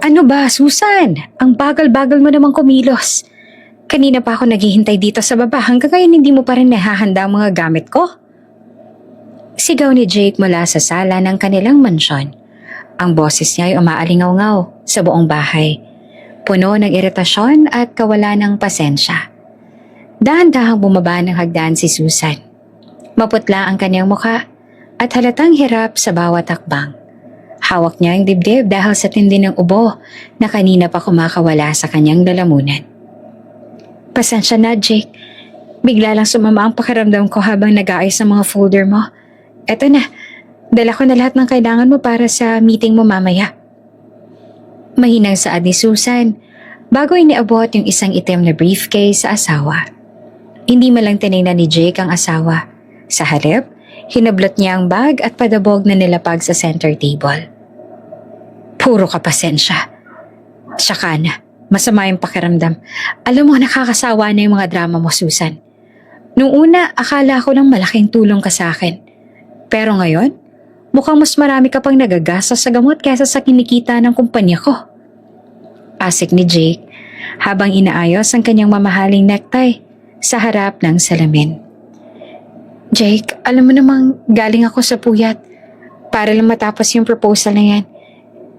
Ano ba, Susan? Ang bagal-bagal mo namang kumilos. Kanina pa ako naghihintay dito sa baba hanggang ngayon hindi mo pa rin nahahanda ang mga gamit ko. Sigaw ni Jake mula sa sala ng kanilang mansyon. Ang boses niya ay umaalingaw-ngaw sa buong bahay. Puno ng iritasyon at kawalan ng pasensya. Dahan-dahang bumaba ng hagdan si Susan. Maputla ang kanyang mukha at halatang hirap sa bawat hakbang. Hawak niya ang dibdib dahil sa tindi ng ubo na kanina pa kumakawala sa kanyang lalamunan. Pasensya na, Jake. Bigla lang sumama ang pakiramdam ko habang nag-aayos ng mga folder mo. Eto na, dala ko na lahat ng kailangan mo para sa meeting mo mamaya. Mahinang saad ni Susan bago iniabot yung isang itim na briefcase sa asawa. Hindi malang tinignan ni Jake ang asawa. Sa halip, hinablot niya ang bag at padabog na nilapag sa center table. Puro ka pasensya. Tsaka na, masama yung pakiramdam. Alam mo, nakakasawa na yung mga drama mo, Susan. Nung una, akala ko lang malaking tulong ka sa akin. Pero ngayon, mukhang mas marami ka pang nagagastos sa gamot kaysa sa kinikita ng kumpanya ko. Asik ni Jake habang inaayos ang kanyang mamahaling necktie sa harap ng salamin. Jake, alam mo namang galing ako sa puyat para lang matapos yung proposal na yan.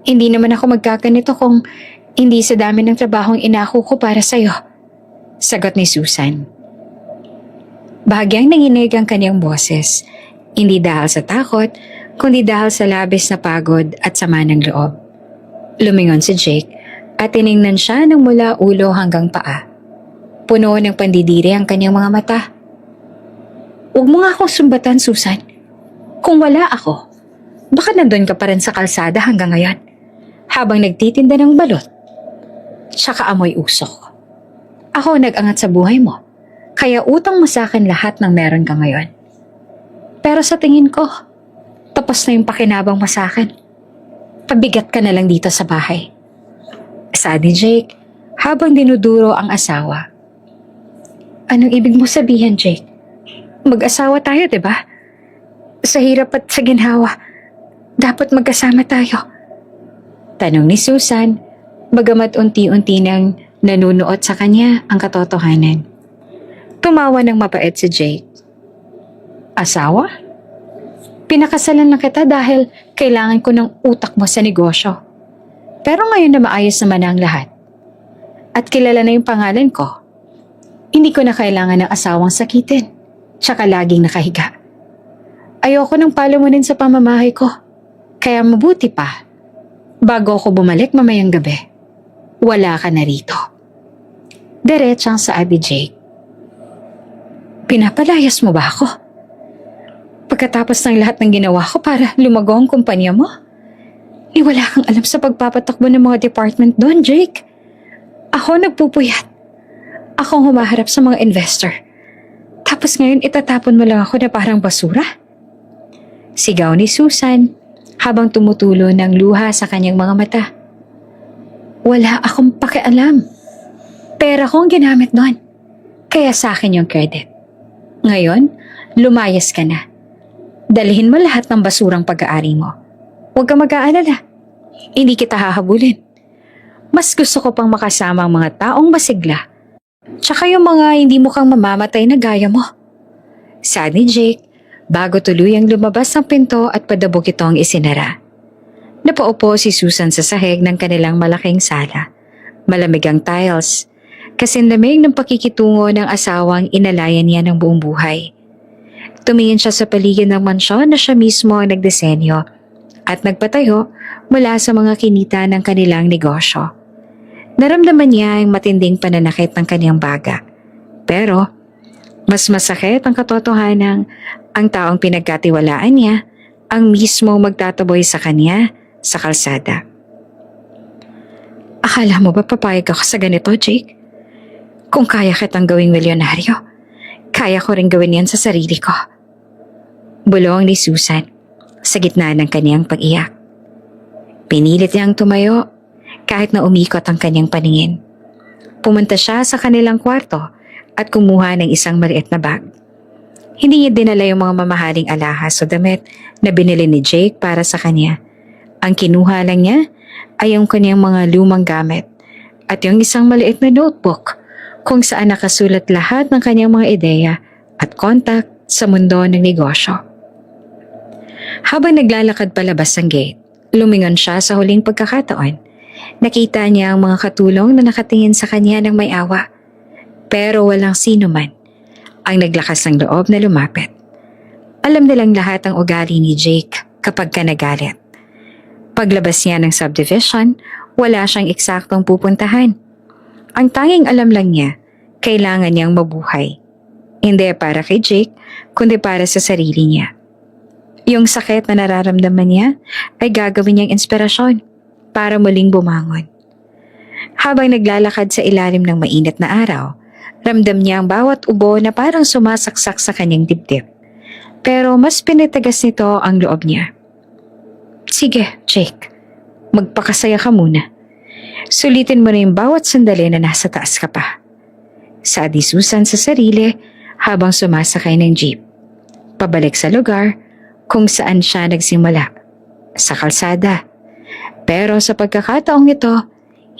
Hindi naman ako magkaganito kung hindi sa dami ng trabahong inako ko para sa'yo. Sagot ni Susan. Bahagyang nanginig ang kanyang boses. Hindi dahil sa takot, kundi dahil sa labis na pagod at sama ng loob. Lumingon si Jake at tiningnan siya ng mula ulo hanggang paa. Puno ng pandidiri ang kanyang mga mata. Huwag mo nga akong sumbatan, Susan. Kung wala ako, baka nandun ka pa rin sa kalsada hanggang ngayon, habang nagtitinda ng balot, tsaka amoy usok. Ako nag-angat sa buhay mo, kaya utang mo sa akin lahat ng meron ka ngayon. Pero sa tingin ko, tapos na yung pakinabang mo sa akin. Pabigat ka na lang dito sa bahay. Saad ni Jake habang dinuduro ang asawa. Anong ibig mo sabihin, Jake? Mag-asawa tayo, diba? Sa hirap at sa ginhawa, dapat magkasama tayo. Tanong ni Susan, bagamat unti-unti nang nanunuot sa kanya ang katotohanan. Tumawa ng mapait si Jake. Asawa? Pinakasalan lang kita dahil kailangan ko ng utak mo sa negosyo. Pero ngayon na maayos naman ang lahat. At kilala na yung pangalan ko. Hindi ko na kailangan ng asawang sakitin. Tsaka laging nakahiga. Ayoko nang palamunin sa pamamahay ko. Kaya mabuti pa. Bago ako bumalik mamayang gabi, wala ka na rito. Diretsang saad ni Jake. Pinapalayas mo ba ako? Pagkatapos ng lahat ng ginawa ko para lumago ang kumpanya mo? Wala kang alam sa pagpapatakbo ng mga department doon, Jake. Ako nagpupuyat. Ako humaharap sa mga investor. Tapos ngayon itatapon mo lang ako na parang basura? Sigaw ni Susan habang tumutulo ng luha sa kanyang mga mata. Wala akong pakialam. Pera ko ang ginamit doon. Kaya sa akin yung credit. Ngayon, lumayas ka na. Dalhin mo lahat ng basurang pag-aari mo. Huwag kang mag-aalala. Hindi kita hahabulin. Mas gusto ko pang makasama ang mga taong masigla. Tsaka yung mga hindi mukhang mamamatay na gaya mo. Saad ni Jake, bago tuluyang lumabas ng pinto at padabog itong isinara. Napaupo si Susan sa sahig ng kanilang malaking sala. Malamig ang tiles. Kasinlamig ng pakikitungo ng asawang inalayan niya ng buong buhay. Tumingin siya sa paligid ng mansyon na siya mismo ang nagdisenyo at nagpatayo mula sa mga kinita ng kanilang negosyo. Naramdaman niya ang matinding pananakit ng kanyang baga. Pero, mas masakit ang katotohanang ang taong pinagkatiwalaan niya ang mismo magtataboy sa kanya sa kalsada. Akala mo ba papayag ako sa ganito, Jake? Kung kaya kitang gawing milyonaryo, kaya ko rin gawin yan sa sarili ko. Bulong ni Susan sa gitna ng kaniyang pag-iyak. Pinilit niyang tumayo kahit na umikot ang kanyang paningin. Pumunta siya sa kanilang kwarto at kumuha ng isang maliit na bag. Hindi niya dinala yung mga mamahaling alahas o damit na binili ni Jake para sa kanya. Ang kinuha lang niya ay yung kanyang mga lumang gamit at yung isang maliit na notebook kung saan nakasulat lahat ng kanyang mga ideya at contact sa mundo ng negosyo. Habang naglalakad palabas ng gate, lumingon siya sa huling pagkakataon. Nakita niya ang mga katulong na nakatingin sa kanya ng may awa. Pero walang sino man ang naglakas ng loob na lumapit. Alam nilang lahat ang ugali ni Jake kapag ka nagalit. Paglabas niya ng subdivision, wala siyang eksaktong pupuntahan. Ang tanging alam lang niya, kailangan niyang mabuhay. Hindi para kay Jake, kundi para sa sarili niya. Yung sakit na nararamdaman niya ay gagawin niyang inspirasyon para muling bumangon. Habang naglalakad sa ilalim ng mainit na araw, ramdam niya ang bawat ubo na parang sumasaksak sa kanyang dibdib. Pero mas pinitagas nito ang loob niya. Sige, Jake. Magpakasaya ka muna. Sulitin mo na yung bawat sandali na nasa taas ka pa. Saadi-susan sa sarili habang sumasakay ng jeep. Pabalik sa lugar kung saan siya nagsimula. Sa kalsada. Pero sa pagkakataong ito,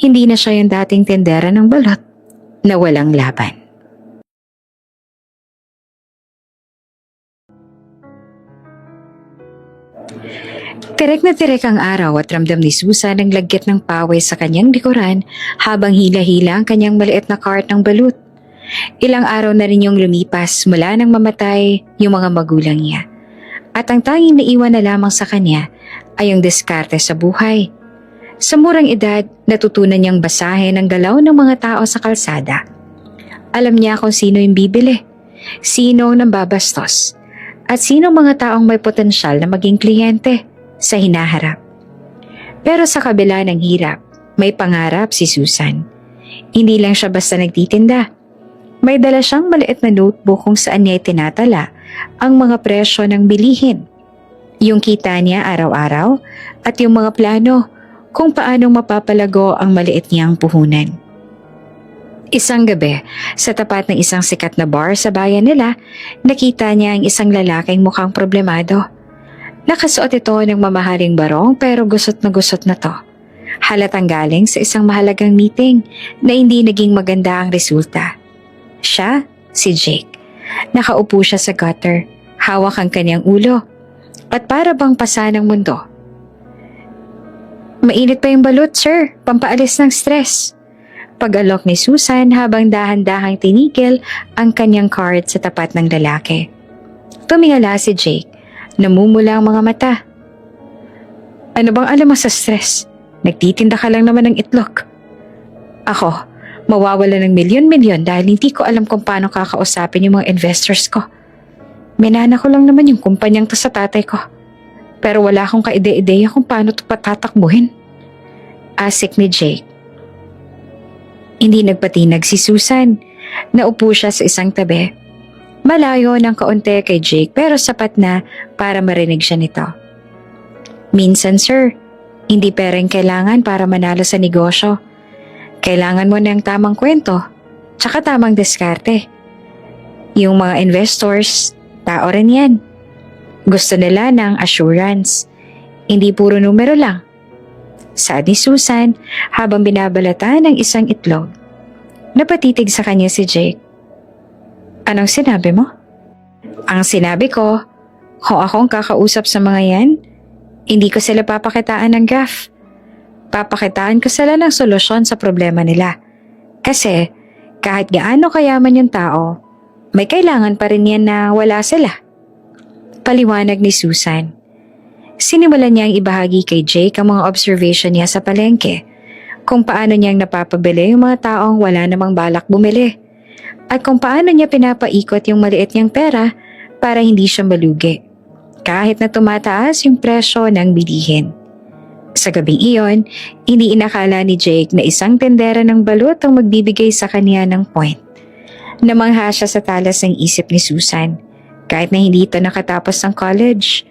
hindi na siya yung dating tendera ng balot na walang laban. Tirek na tirek ang araw at ramdam ni Susan ang lagyat ng pawis sa kanyang likuran habang hila-hila ang kanyang maliit na cart ng balut. Ilang araw na rin yung lumipas mula nang mamatay yung mga magulang niya. At ang tanging naiwan na lamang sa kanya ay yung diskarte sa buhay. Sa murang edad, natutunan niyang basahin ang galaw ng mga tao sa kalsada. Alam niya kung sino yung bibili, sino ang nambabastos, at sino mga taong may potensyal na maging kliyente sa hinaharap. Pero sa kabila ng hirap, may pangarap si Susan. Hindi lang siya basta nagtitinda. May dala siyang maliit na notebook kung saan niya itinatala ang mga presyo ng bilihin, yung kita niya araw-araw at yung mga plano kung paanong mapapalago ang maliit niyang puhunan. Isang gabi, sa tapat ng isang sikat na bar sa bayan nila, nakita niya ang isang lalaking mukhang problemado. Nakasuot ito ng mamahaling barong pero gusot na to. Halatang galing sa isang mahalagang meeting na hindi naging maganda ang resulta. Siya, si Jake. Nakaupo siya sa gutter, hawak ang kanyang ulo, at para bang pasa ng mundo. Mainit pa yung balut, sir. Pampaalis ng stress. Pag-alok ni Susan habang dahan-dahang tinigil ang kanyang cart sa tapat ng lalaki. Tumingala si Jake. Namumula ang mga mata. Ano bang alam mo sa stress? Nagtitinda ka lang naman ng itlog. Ako, mawawala ng milyon-milyon dahil hindi ko alam kung paano kakausapin yung mga investors ko. Minana ko lang naman yung kumpanyang to sa tatay ko. Pero wala akong kaide-ideya kung paano to patatakbuhin. Asik ni Jake. Hindi nagpatinag si Susan. Naupo siya sa isang tabi. Malayo ng kaunti kay Jake pero sapat na para marinig siya nito. Minsan, sir, hindi pereng kailangan para manalo sa negosyo. Kailangan mo ng tamang kwento, tsaka tamang diskarte. Yung mga investors, tao rin yan. Gusto nila ng assurance, hindi puro numero lang. Saad ni Susan habang binabalatan ng isang itlog. Napatitig sa kanya si Jake. Anong sinabi mo? Ang sinabi ko, kung akong kakausap sa mga yan, hindi ko sila papakitaan ng gaff. Papakitaan ko sila ng solusyon sa problema nila. Kasi kahit gaano kayaman yung tao, may kailangan pa rin yan na wala sila. Paliwanag ni Susan. Sinimulan niyang ibahagi kay Jake ang mga observation niya sa palengke, kung paano niyang napapabili yung mga taong wala namang balak bumili, at kung paano niya pinapaikot yung maliit niyang pera para hindi siya malugi, kahit na tumataas yung presyo ng bilihin. Sa gabing iyon, hindi inakala ni Jake na isang tendera ng balut ang magbibigay sa kanya ng point. Namangha siya sa talas ng isip ni Susan, kahit na hindi ito nakatapos ng college.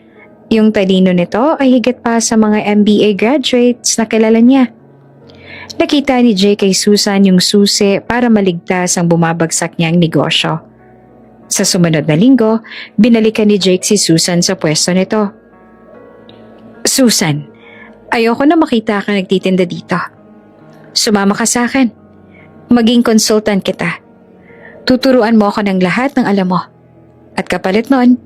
Yung talino nito ay higit pa sa mga MBA graduates na kilala niya. Nakita ni Jake kay Susan yung susi para maligtas ang bumabagsak niyang negosyo. Sa sumunod na linggo, binalikan ni Jake si Susan sa pwesto nito. Susan, Ayoko na makita ka nagtitinda dito. Sumama ka sa akin. Maging consultant kita. Tuturuan mo ako ng lahat ng alam mo. At kapalit nun,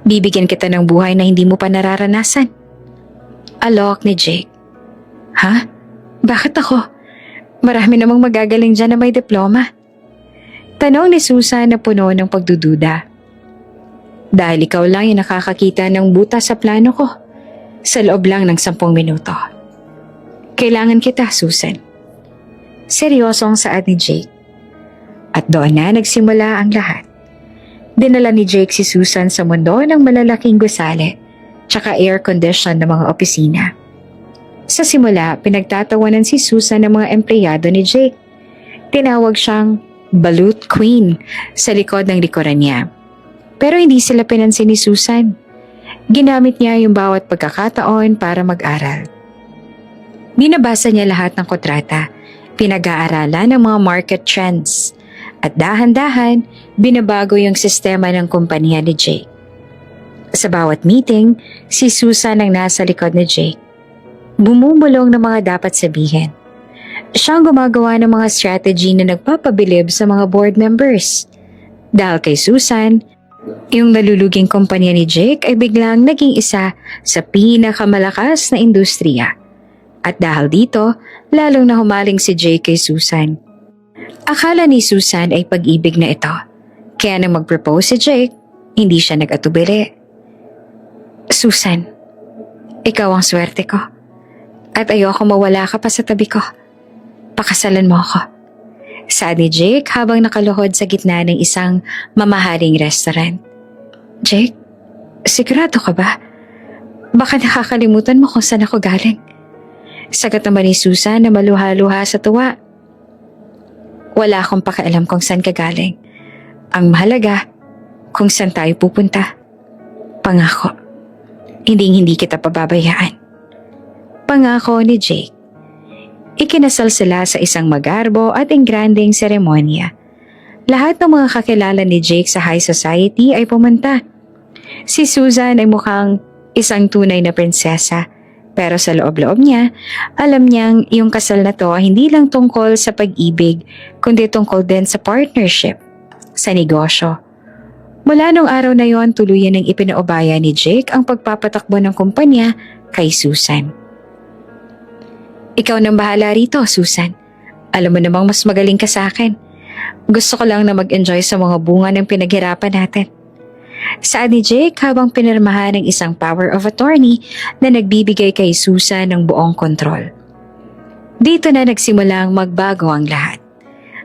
bibigyan kita ng buhay na hindi mo pa nararanasan. Alok ni Jake. Ha? Bakit ako? Marami namang magagaling dyan na may diploma. Tanong ni Susan na puno ng pagdududa. Dahil ikaw lang yung nakakakita ng butas sa plano ko sa loob lang ng 10 minuto. Kailangan kita, Susan. Seryosong saad ni Jake. At doon na nagsimula ang lahat. Dinala ni Jake si Susan sa mundo ng malalaking gusali tsaka air-condition ng mga opisina. Sa simula, pinagtatawanan si Susan ng mga empleyado ni Jake. Tinawag siyang Balut Queen sa likod ng likuran niya. Pero hindi sila pinansin ni Susan. Ginamit niya yung bawat pagkakataon para mag-aral. Binabasa niya lahat ng kontrata, pinag-aaralan ng mga market trends, at dahan-dahan binabago yung sistema ng kumpanya ni Jake. Sa bawat meeting, si Susan ang nasa likod ni Jake. Bumubulong ng mga dapat sabihin. Siyang gumagawa ng mga strategy na nagpapabilib sa mga board members. Dahil kay Susan, yung naluluging kumpanya ni Jake ay biglang naging isa sa pinakamalakas na industriya. At dahil dito, lalong na humaling si Jake kay Susan. Akala ni Susan ay pag-ibig na ito. Kaya nang mag-propose si Jake, hindi siya nag-atubili. Susan, ikaw ang swerte ko. At ayoko mawala ka pa sa tabi ko. Pakasalan mo ako. Saad ni Jake habang nakaluhod sa gitna ng isang mamahaling restaurant. Jake, sigurado ka ba? Baka nakakalimutan mo kung saan ako galing. Sagot naman ni Susan na maluha-luha sa tuwa. Wala akong pakialam kung saan ka galing. Ang mahalaga, kung saan tayo pupunta. Pangako, hindi kita pababayaan. Pangako ni Jake. Ikinasal sila sa isang magarbo at engranding seremonya. Lahat ng mga kakilala ni Jake sa high society ay pumunta. Si Susan ay mukhang isang tunay na prinsesa, pero sa loob-loob niya, alam niyang yung kasal na to hindi lang tungkol sa pag-ibig, kundi tungkol din sa partnership, sa negosyo. Mula nung araw na yon, tuluyan ng ipinaubaya ni Jake ang pagpapatakbo ng kumpanya kay Susan. Ikaw nang bahala rito, Susan. Alam mo namang mas magaling ka sa akin. Gusto ko lang na mag-enjoy sa mga bunga ng pinaghirapan natin. Saad ni Jake habang pinirmahan ng isang power of attorney na nagbibigay kay Susan ng buong kontrol. Dito na nagsimulang magbago ang lahat.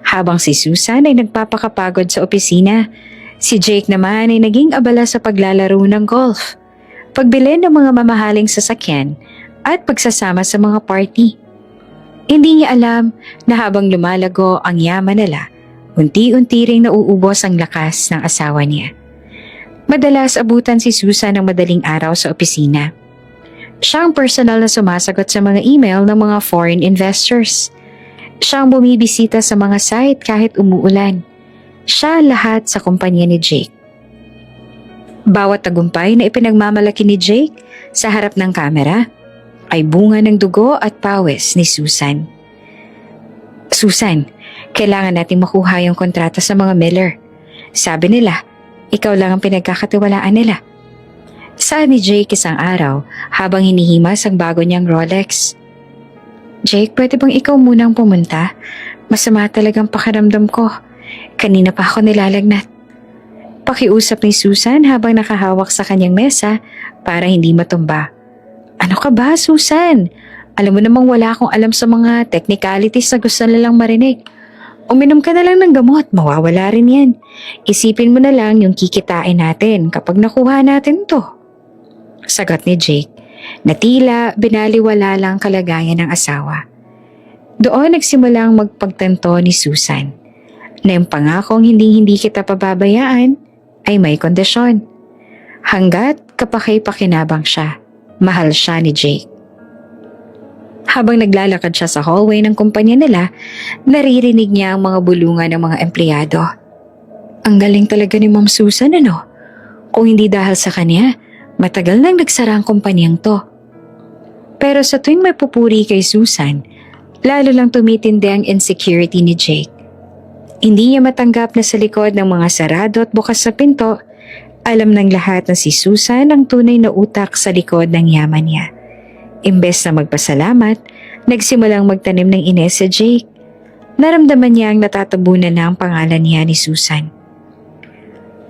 Habang si Susan ay nagpapakapagod sa opisina, si Jake naman ay naging abala sa paglalaro ng golf, pagbili ng mga mamahaling sasakyan, at pagsasama sa mga party. Hindi niya alam na habang lumalago ang yaman nila, unti-unti ring nauubos ang lakas ng asawa niya. Madalas abutan si Susan ng madaling araw sa opisina. Siya ang personal na sumasagot sa mga email ng mga foreign investors. Siya ang bumibisita sa mga site kahit umuulan. Siya lahat sa kumpanya ni Jake. Bawat tagumpay na ipinagmamalaki ni Jake sa harap ng kamera ay bunga ng dugo at pawis ni Susan. Susan, kailangan natin makuha yung kontrata sa mga Miller. Sabi nila, ikaw lang ang pinagkakatiwalaan nila. Saad ni Jake isang araw habang hinihimas ang bago niyang Rolex. Jake, pwede bang ikaw munang pumunta? Masama talagang pakiramdam ko. Kanina pa ako nilalagnat. Pakiusap ni Susan habang nakahawak sa kanyang mesa para hindi matumba. Ano ka ba, Susan? Alam mo namang wala akong alam sa mga technicalities na gusto na lang marinig. Uminom ka na lang ng gamot, mawawala rin yan. Isipin mo na lang yung kikitain natin kapag nakuha natin to. Sagot ni Jake, na tila binaliwala lang kalagayan ng asawa. Doon nagsimulang magpagtanto ni Susan, na yung pangakong hindi kita pababayaan ay may kondisyon. Hanggat kapaki-pakinabang siya, mahal siya ni Jake. Habang naglalakad siya sa hallway ng kumpanya nila, naririnig niya ang mga bulungan ng mga empleyado. Ang galing talaga ni Ma'am Susan, ano? Kung hindi dahil sa kanya, matagal nang nagsara ang kumpanyang to. Pero sa tuwing may pupuri kay Susan, lalo lang tumitindi ang insecurity ni Jake. Hindi niya matanggap na sa likod ng mga sarado at bukas sa pinto, alam ng lahat na si Susan ang tunay na utak sa likod ng yaman niya. Imbes na magpasalamat, nagsimulang magtanim ng ines sa Jake. Naramdaman niya ang natatabunan na ang pangalan niya ni Susan.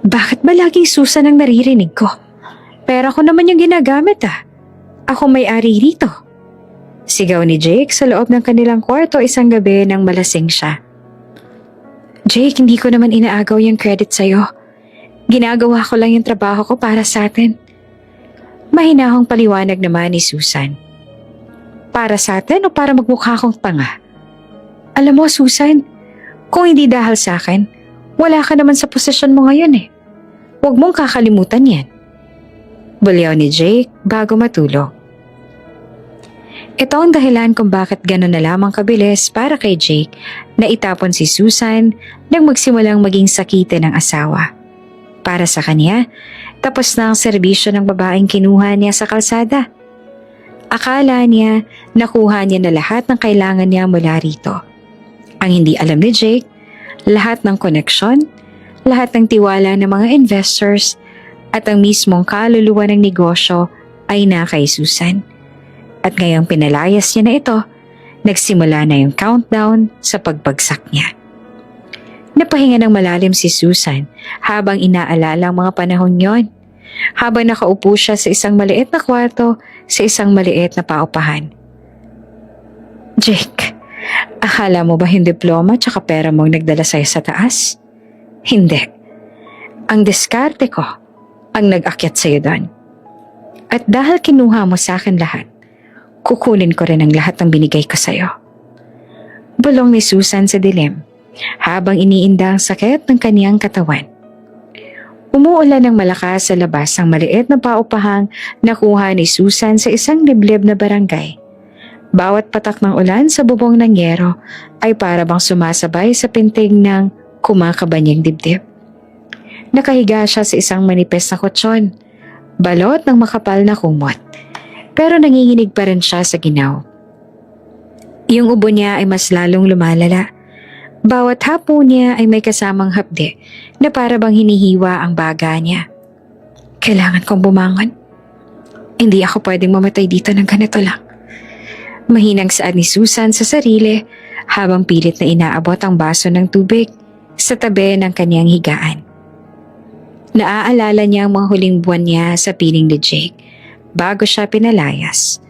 Bakit ba laging Susan ang naririnig ko? Pero ako naman yung ginagamit Ako may-ari rito. Sigaw ni Jake sa loob ng kanilang kwarto isang gabi nang malasing siya. Jake, hindi ko naman inaagaw yung credit sa'yo. Ginagawa ko lang yung trabaho ko para sa atin. Mahinahong paliwanag naman ni Susan. Para sa atin o para magmukha akong tanga? Alam mo, Susan, kung hindi dahil sa akin, wala ka naman sa posisyon mo ngayon Huwag mong kakalimutan yan. Bulyaw ni Jake bago matulog. Ito ang dahilan kung bakit gano'n na lamang kabilis para kay Jake na itapon si Susan nang magsimulang maging sakitin ng asawa. Para sa kanya, tapos na ang serbisyo ng babaeng kinuha niya sa kalsada. Akala niya nakuha niya na lahat ng kailangan niya mula rito. Ang hindi alam ni Jake, lahat ng koneksyon, lahat ng tiwala ng mga investors at ang mismong kaluluwa ng negosyo ay na kay Susan. At ngayong pinalayas niya na ito, nagsimula na yung countdown sa pagbagsak niya. Napahinga ng malalim si Susan habang inaalala ang mga panahon yon. Habang nakaupo siya sa isang maliit na kwarto sa isang maliit na paupahan. Jake, akala mo ba yung diploma tsaka pera mong nagdala sa'yo sa taas? Hindi. Ang diskarte ko ang nag-akyat sa'yo doon. At dahil kinuha mo sa akin lahat, kukunin ko rin ang lahat ng binigay ko sa'yo. Bulong ni Susan sa dilim habang iniinda ang sakit ng kaniyang katawan. Umuulan ng malakas sa labas ang maliit na paupahang nakuha ni Susan sa isang liblib na barangay. Bawat patak ng ulan sa bubong ng yero ay para bang sumasabay sa pintig ng kumakabanyang dibdib. Nakahiga siya sa isang manipes na kutsyon, balot ng makapal na kumot. Pero nanginginig pa rin siya sa ginaw. Yung ubo niya ay mas lalong lumalala. Bawat hapo niya ay may kasamang hapde na para bang hinihiwa ang baga niya. Kailangan kong bumangon. Hindi ako pwedeng mamatay dito ng ganito lang. Mahinang saad ni Susan sa sarili habang pilit na inaabot ang baso ng tubig sa tabi ng kanyang higaan. Naaalala niya ang mga huling buwan niya sa piling ni Jake bago siya pinalayas.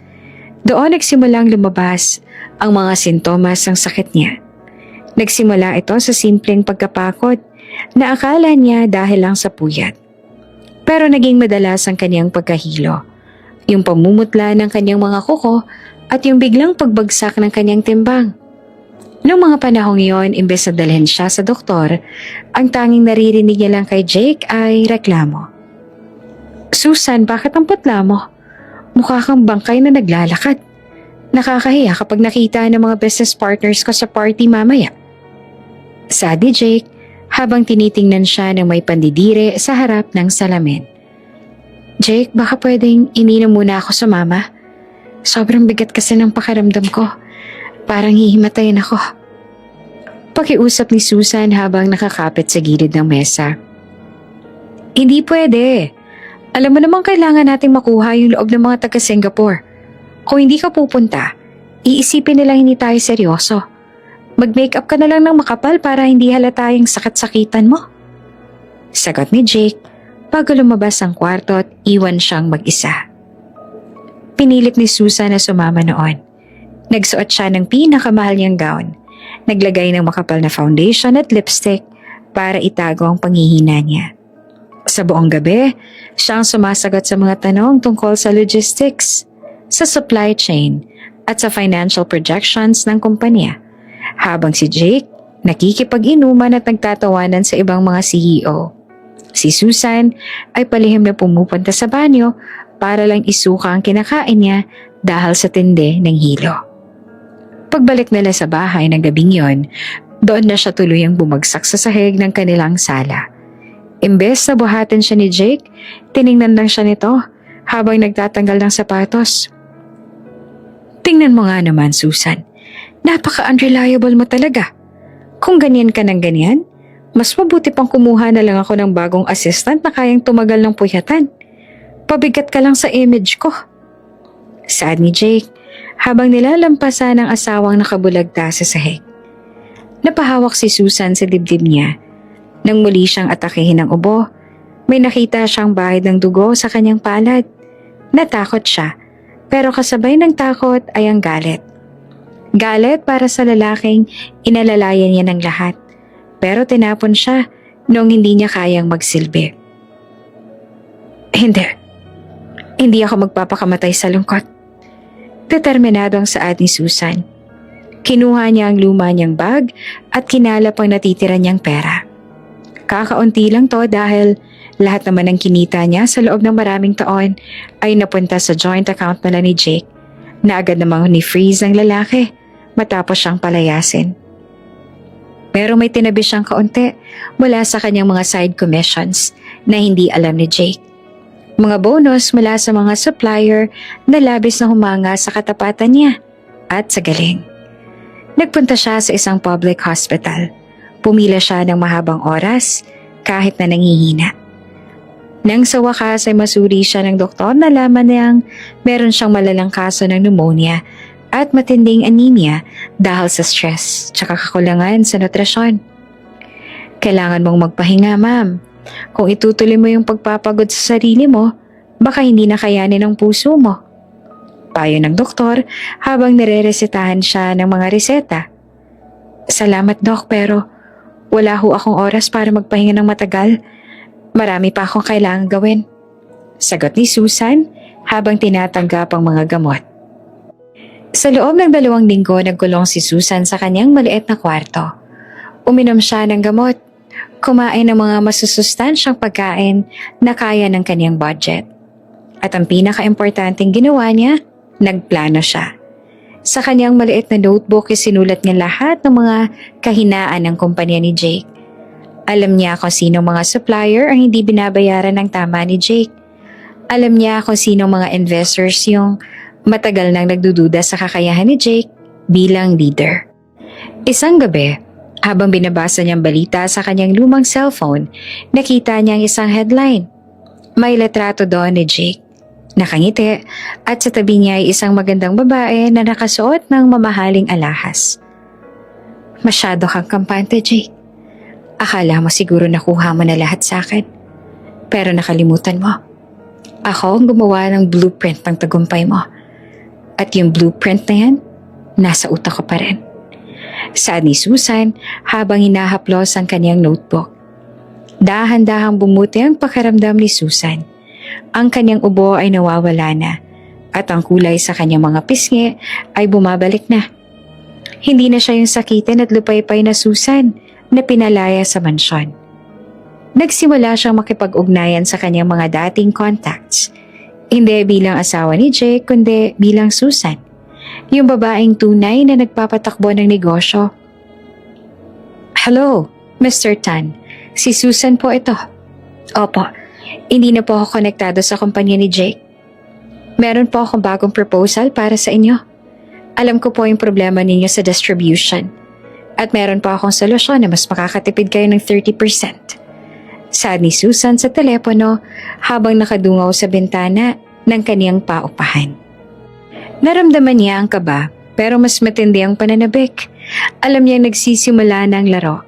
Doon nagsimulang lumabas ang mga sintomas ng sakit niya. Nagsimula ito sa simpleng pagkapakot na akala niya dahil lang sa puyat. Pero naging madalas ang kanyang pagkahilo, yung pamumutla ng kanyang mga kuko at yung biglang pagbagsak ng kanyang timbang. Noong mga panahong iyon, imbes na dalhin siya sa doktor, ang tanging naririnig niya lang kay Jake ay reklamo. Susan, bakit ang putla mo? Mukha kang bangkay na naglalakad. Nakakahiya kapag nakita ng mga business partners ko sa party mamaya. Sabi Jake habang tinitingnan siya ng may pandidire sa harap ng salamin. Jake, baka pwedeng ininom muna ako sa mama. Sobrang bigat kasi ng pakiramdam ko. Parang hihimatayin ako. Pakiusap ni Susan habang nakakapit sa gilid ng mesa. Hindi pwede. Alam mo namang kailangan nating makuha yung loob ng mga taga-Singapore. Kung hindi ka pupunta, iisipin nilang hindi tayo seryoso. Mag-makeup ka na lang ng makapal para hindi halata yung sakit-sakitan mo. Sagot ni Jake bago lumabas ang kwarto at iwan siyang mag-isa. Pinilit ni Susan na sumama noon. Nagsuot siya ng pinakamahal niyang gown. Naglagay ng makapal na foundation at lipstick para itago ang panghihina niya. Sa buong gabi, siya ang sumasagot sa mga tanong tungkol sa logistics, sa supply chain, at sa financial projections ng kumpanya. Habang si Jake, nakikipag-inuman at nagtatawanan sa ibang mga CEO. Si Susan ay palihim na pumupunta sa banyo para lang isuka ang kinakain niya dahil sa tindi ng hilo. Pagbalik nila sa bahay ng gabing yon, doon na siya tuluyang bumagsak sa sahig ng kanilang sala. Imbes na buhatin siya ni Jake, tiningnan lang siya nito habang nagtatanggal ng sapatos. Tingnan mo nga naman, Susan. Napaka-unreliable mo talaga. Kung ganyan ka ng ganyan, mas mabuti pang kumuha na lang ako ng bagong assistant na kayang tumagal ng puyatan. Pabigat ka lang sa image ko. Saad ni Jake habang nilalampasan ng asawang nakabulagta sa sahig. Napahawak si Susan sa dibdib niya. Nang muli siyang atakehin ng ubo, may nakita siyang bahid ng dugo sa kanyang palad. Natakot siya, pero kasabay ng takot ay ang galit. Galit para sa lalaking inalalayan niya ng lahat, pero tinapon siya noong hindi niya kayang magsilbi. Hindi ako magpapakamatay sa lungkot. Determinado ang saad ni Susan. Kinuha niya ang luma niyang bag at kinalap ang natitira niyang pera. Kakaunti lang to dahil lahat naman ng kinita niya sa loob ng maraming taon ay napunta sa joint account nila ni Jake na agad namang ni-freeze ang lalaki matapos siyang palayasin. Pero may tinabi siyang kaunti mula sa kanyang mga side commissions na hindi alam ni Jake. Mga bonus mula sa mga supplier na labis na humanga sa katapatan niya at sa galing. Nagpunta siya sa isang public hospital. Pumila siya ng mahabang oras kahit na nanghihina. Nang sa wakas ay masuri siya ng doktor na laman niyang meron siyang malalang kaso ng pneumonia at matinding anemia dahil sa stress tsaka kakulangan sa nutrisyon. Kailangan mong magpahinga, ma'am. Kung itutuloy mo yung pagpapagod sa sarili mo, baka hindi na kayanin ang puso mo. Payo ng doktor habang nireresetahan siya ng mga reseta. Salamat, Doc, pero wala ho akong oras para magpahinga ng matagal. Marami pa akong kailangang gawin. Sagot ni Susan habang tinatanggap ang mga gamot. Sa loob ng 2 linggo nagkulong si Susan sa kanyang maliit na kwarto. Uminom siya ng gamot. Kumain ng mga masusustansyang pagkain na kaya ng kanyang budget. At ang pinaka-importanting ginawa niya, nagplano siya. Sa kanyang maliit na notebook, isinulat niya lahat ng mga kahinaan ng kumpanya ni Jake. Alam niya kung sino mga supplier ang hindi binabayaran ng tama ni Jake. Alam niya kung sino mga investors yung matagal nang nagdududa sa kakayahan ni Jake bilang leader. Isang gabi, habang binabasa niyang balita sa kanyang lumang cellphone, nakita niya ang isang headline. May litrato doon ni Jake. Nakangiti at sa tabi niya ay isang magandang babae na nakasuot ng mamahaling alahas. Masyado kang kampante, Jake. Akala mo siguro nakuha mo na lahat sa akin. Pero nakalimutan mo. Ako ang gumawa ng blueprint ng tagumpay mo. At yung blueprint na yan, nasa utak ko pa rin. Saad ni Susan habang hinahaplos ang kanyang notebook. Dahan-dahang bumuti ang pakiramdam ni Susan. Ang kanyang ubo ay nawawala na at ang kulay sa kanyang mga pisngi ay bumabalik na. Hindi na siya yung sakitin at lupaypay na Susan na pinalaya sa mansyon. Nagsimula siyang makipag-ugnayan sa kanyang mga dating contacts. Hindi bilang asawa ni Jake kundi bilang Susan. Yung babaeng tunay na nagpapatakbo ng negosyo. Hello, Mr. Tan. Si Susan po ito. Opo, hindi na po ako konektado sa kumpanya ni Jake. Meron po akong bagong proposal para sa inyo. Alam ko po yung problema ninyo sa distribution. At meron po akong solusyon na mas makakatipid kayo ng 30%. Saad ni Susan sa telepono habang nakadungaw sa bintana ng kaniyang paupahan. Naramdaman niya ang kaba pero mas matindi ang pananabik. Alam niya nagsisimula na ang laro.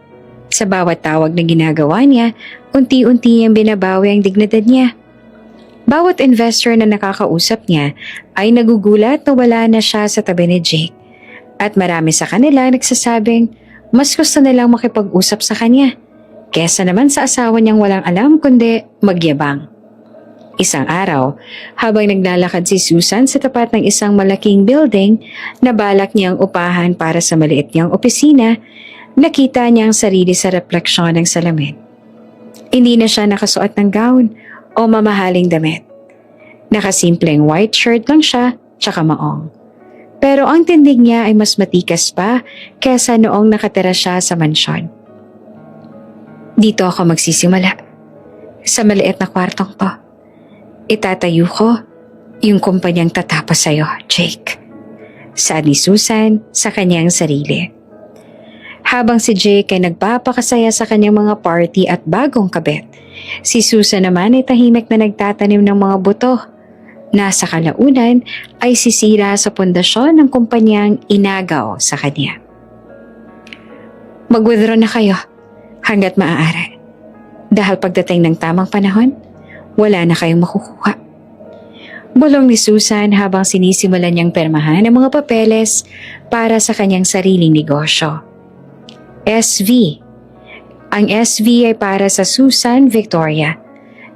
Sa bawat tawag na ginagawa niya, unti-unti niyang binabawi ang dignidad niya. Bawat investor na nakakausap niya ay nagugulat na wala na siya sa tabi ni Jake. At marami sa kanila nagsasabing mas gusto nilang makipag-usap sa kanya kesa naman sa asawa niyang walang alam kundi magyabang. Isang araw, habang naglalakad si Susan sa tapat ng isang malaking building na balak niyang upahan para sa maliit niyang opisina, nakita niya ang sarili sa refleksyon ng salamin. Hindi na siya nakasuot ng gown o mamahaling damit. Nakasimpleng white shirt lang siya, tsaka maong. Pero ang tindig niya ay mas matikas pa kesa noong nakatira siya sa mansyon. Dito ako magsisimula. Sa maliit na kwartong to. Itatayo ko yung kumpanyang tatapos sa'yo, Jake. Saad ni Susan sa kanyang sarili. Habang si Jake ay nagpapakasaya sa kanyang mga party at bagong kabit, si Susan naman ay tahimik na nagtatanim ng mga buto. Nasa kalaunan ay sisira sa pundasyon ng kumpanyang inagaw sa kanya. Mag-withdraw na kayo hanggat maaari. Dahil pagdating ng tamang panahon, wala na kayong makukuha. Bulong ni Susan habang sinisimulan niyang permahan ang mga papeles para sa kanyang sariling negosyo. SV. Ang SV ay para sa Susan Victoria.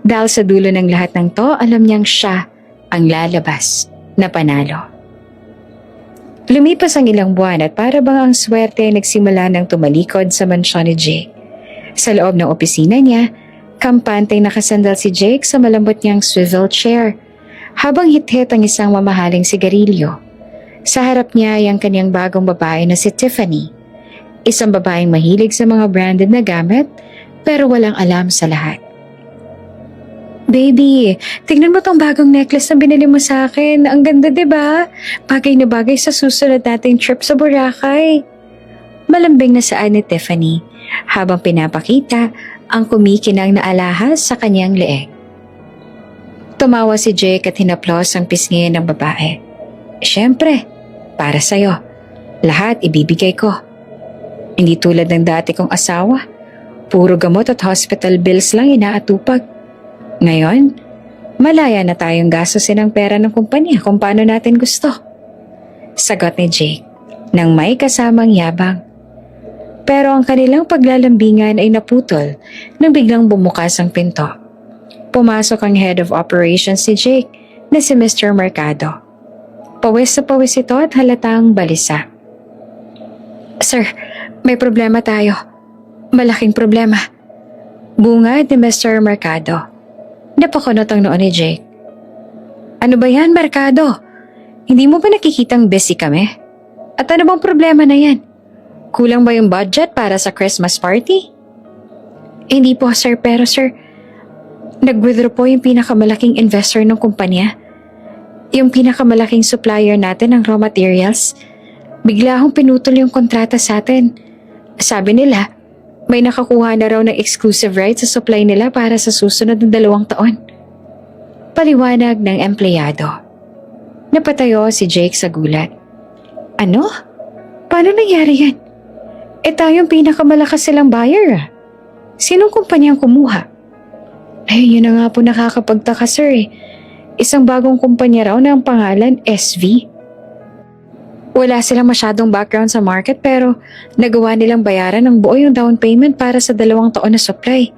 Dahil sa dulo ng lahat ng to, alam niyang siya ang lalabas na panalo. Lumipas ang ilang buwan at para bang ang swerte ay nagsimula ng tumalikod sa mansyon ni Jake. Sa loob ng opisina niya, kampante nakasandal si Jake sa malambot niyang swivel chair habang hit-hit ang isang mamahaling sigarilyo. Sa harap niya ay ang kanyang bagong babae na si Tiffany, isang babaeng mahilig sa mga branded na gamit pero walang alam sa lahat. Baby, tignan mo tong bagong necklace na binili mo sa akin. Ang ganda, diba? Bagay na bagay sa susunod nating trip sa Boracay. Malambing na saan ni Tiffany habang pinapakita ang kumikinang na alahas sa kanyang leeg. Tumawa si Jake at hinaplos ang pisngi ng babae. Siyempre, para sa'yo. Lahat ibibigay ko. Hindi tulad ng dati kong asawa. Puro gamot at hospital bills lang inaatupag. Ngayon, malaya na tayong gastusin ang pera ng kumpanya kung paano natin gusto. Sagot ni Jake nang may kasamang yabang. Pero ang kanilang paglalambingan ay naputol nang biglang bumukas ang pinto. Pumasok ang head of operations si Jake na si Mr. Mercado. Pawis na pawis ito at halatang balisa. Sir, may problema tayo. Malaking problema. Bungad ni Mr. Mercado. Napakunot ang noon ni Jake. Ano ba yan, Mercado? Hindi mo ba nakikitang busy kami? At ano bang problema na yan? Kulang ba yung budget para sa Christmas party? Hindi po sir, pero sir, nag-withdraw po yung pinakamalaking investor ng kumpanya. Yung pinakamalaking supplier natin ng raw materials. Bigla akong pinutol yung kontrata sa atin. Sabi nila, may nakakuha na raw ng exclusive rights sa supply nila para sa susunod na 2 taon. Paliwanag ng empleyado. Napatayo si Jake sa gulat. Ano? Paano nangyari yan? Tayong pinakamalakas silang buyer. Sinong kumpanyang kumuha? Yun na nga po nakakapagtaka sir. Isang bagong kumpanya raw na ang pangalan SV. Wala silang masyadong background sa market pero nagawa nilang bayaran ng buo yung down payment para sa 2 taon na supply.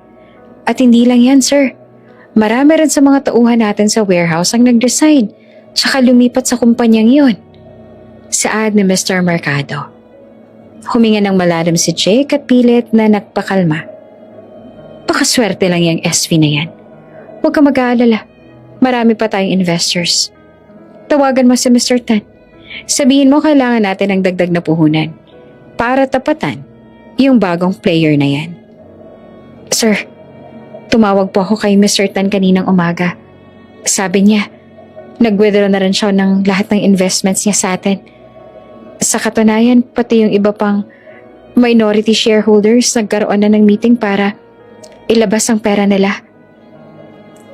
At hindi lang yan sir. Marami rin sa mga tauhan natin sa warehouse ang nag-resign tsaka lumipat sa kumpanyang yun. Saad ni Mr. Mercado. Huminga ng malalim si Jake at pilit na nagpakalma. Pakaswerte lang yung SV na yan. Huwag ka mag-aalala. Marami pa tayong investors. Tawagan mo si Mr. Tan. Sabihin mo kailangan natin ng dagdag na puhunan para tapatan yung bagong player na yan. Sir, tumawag po ako kay Mr. Tan kaninang umaga. Sabi niya, nag-withdraw na rin siya ng lahat ng investments niya sa atin. Sa katunayan, pati yung iba pang minority shareholders nagkaroon na ng meeting para ilabas ang pera nila.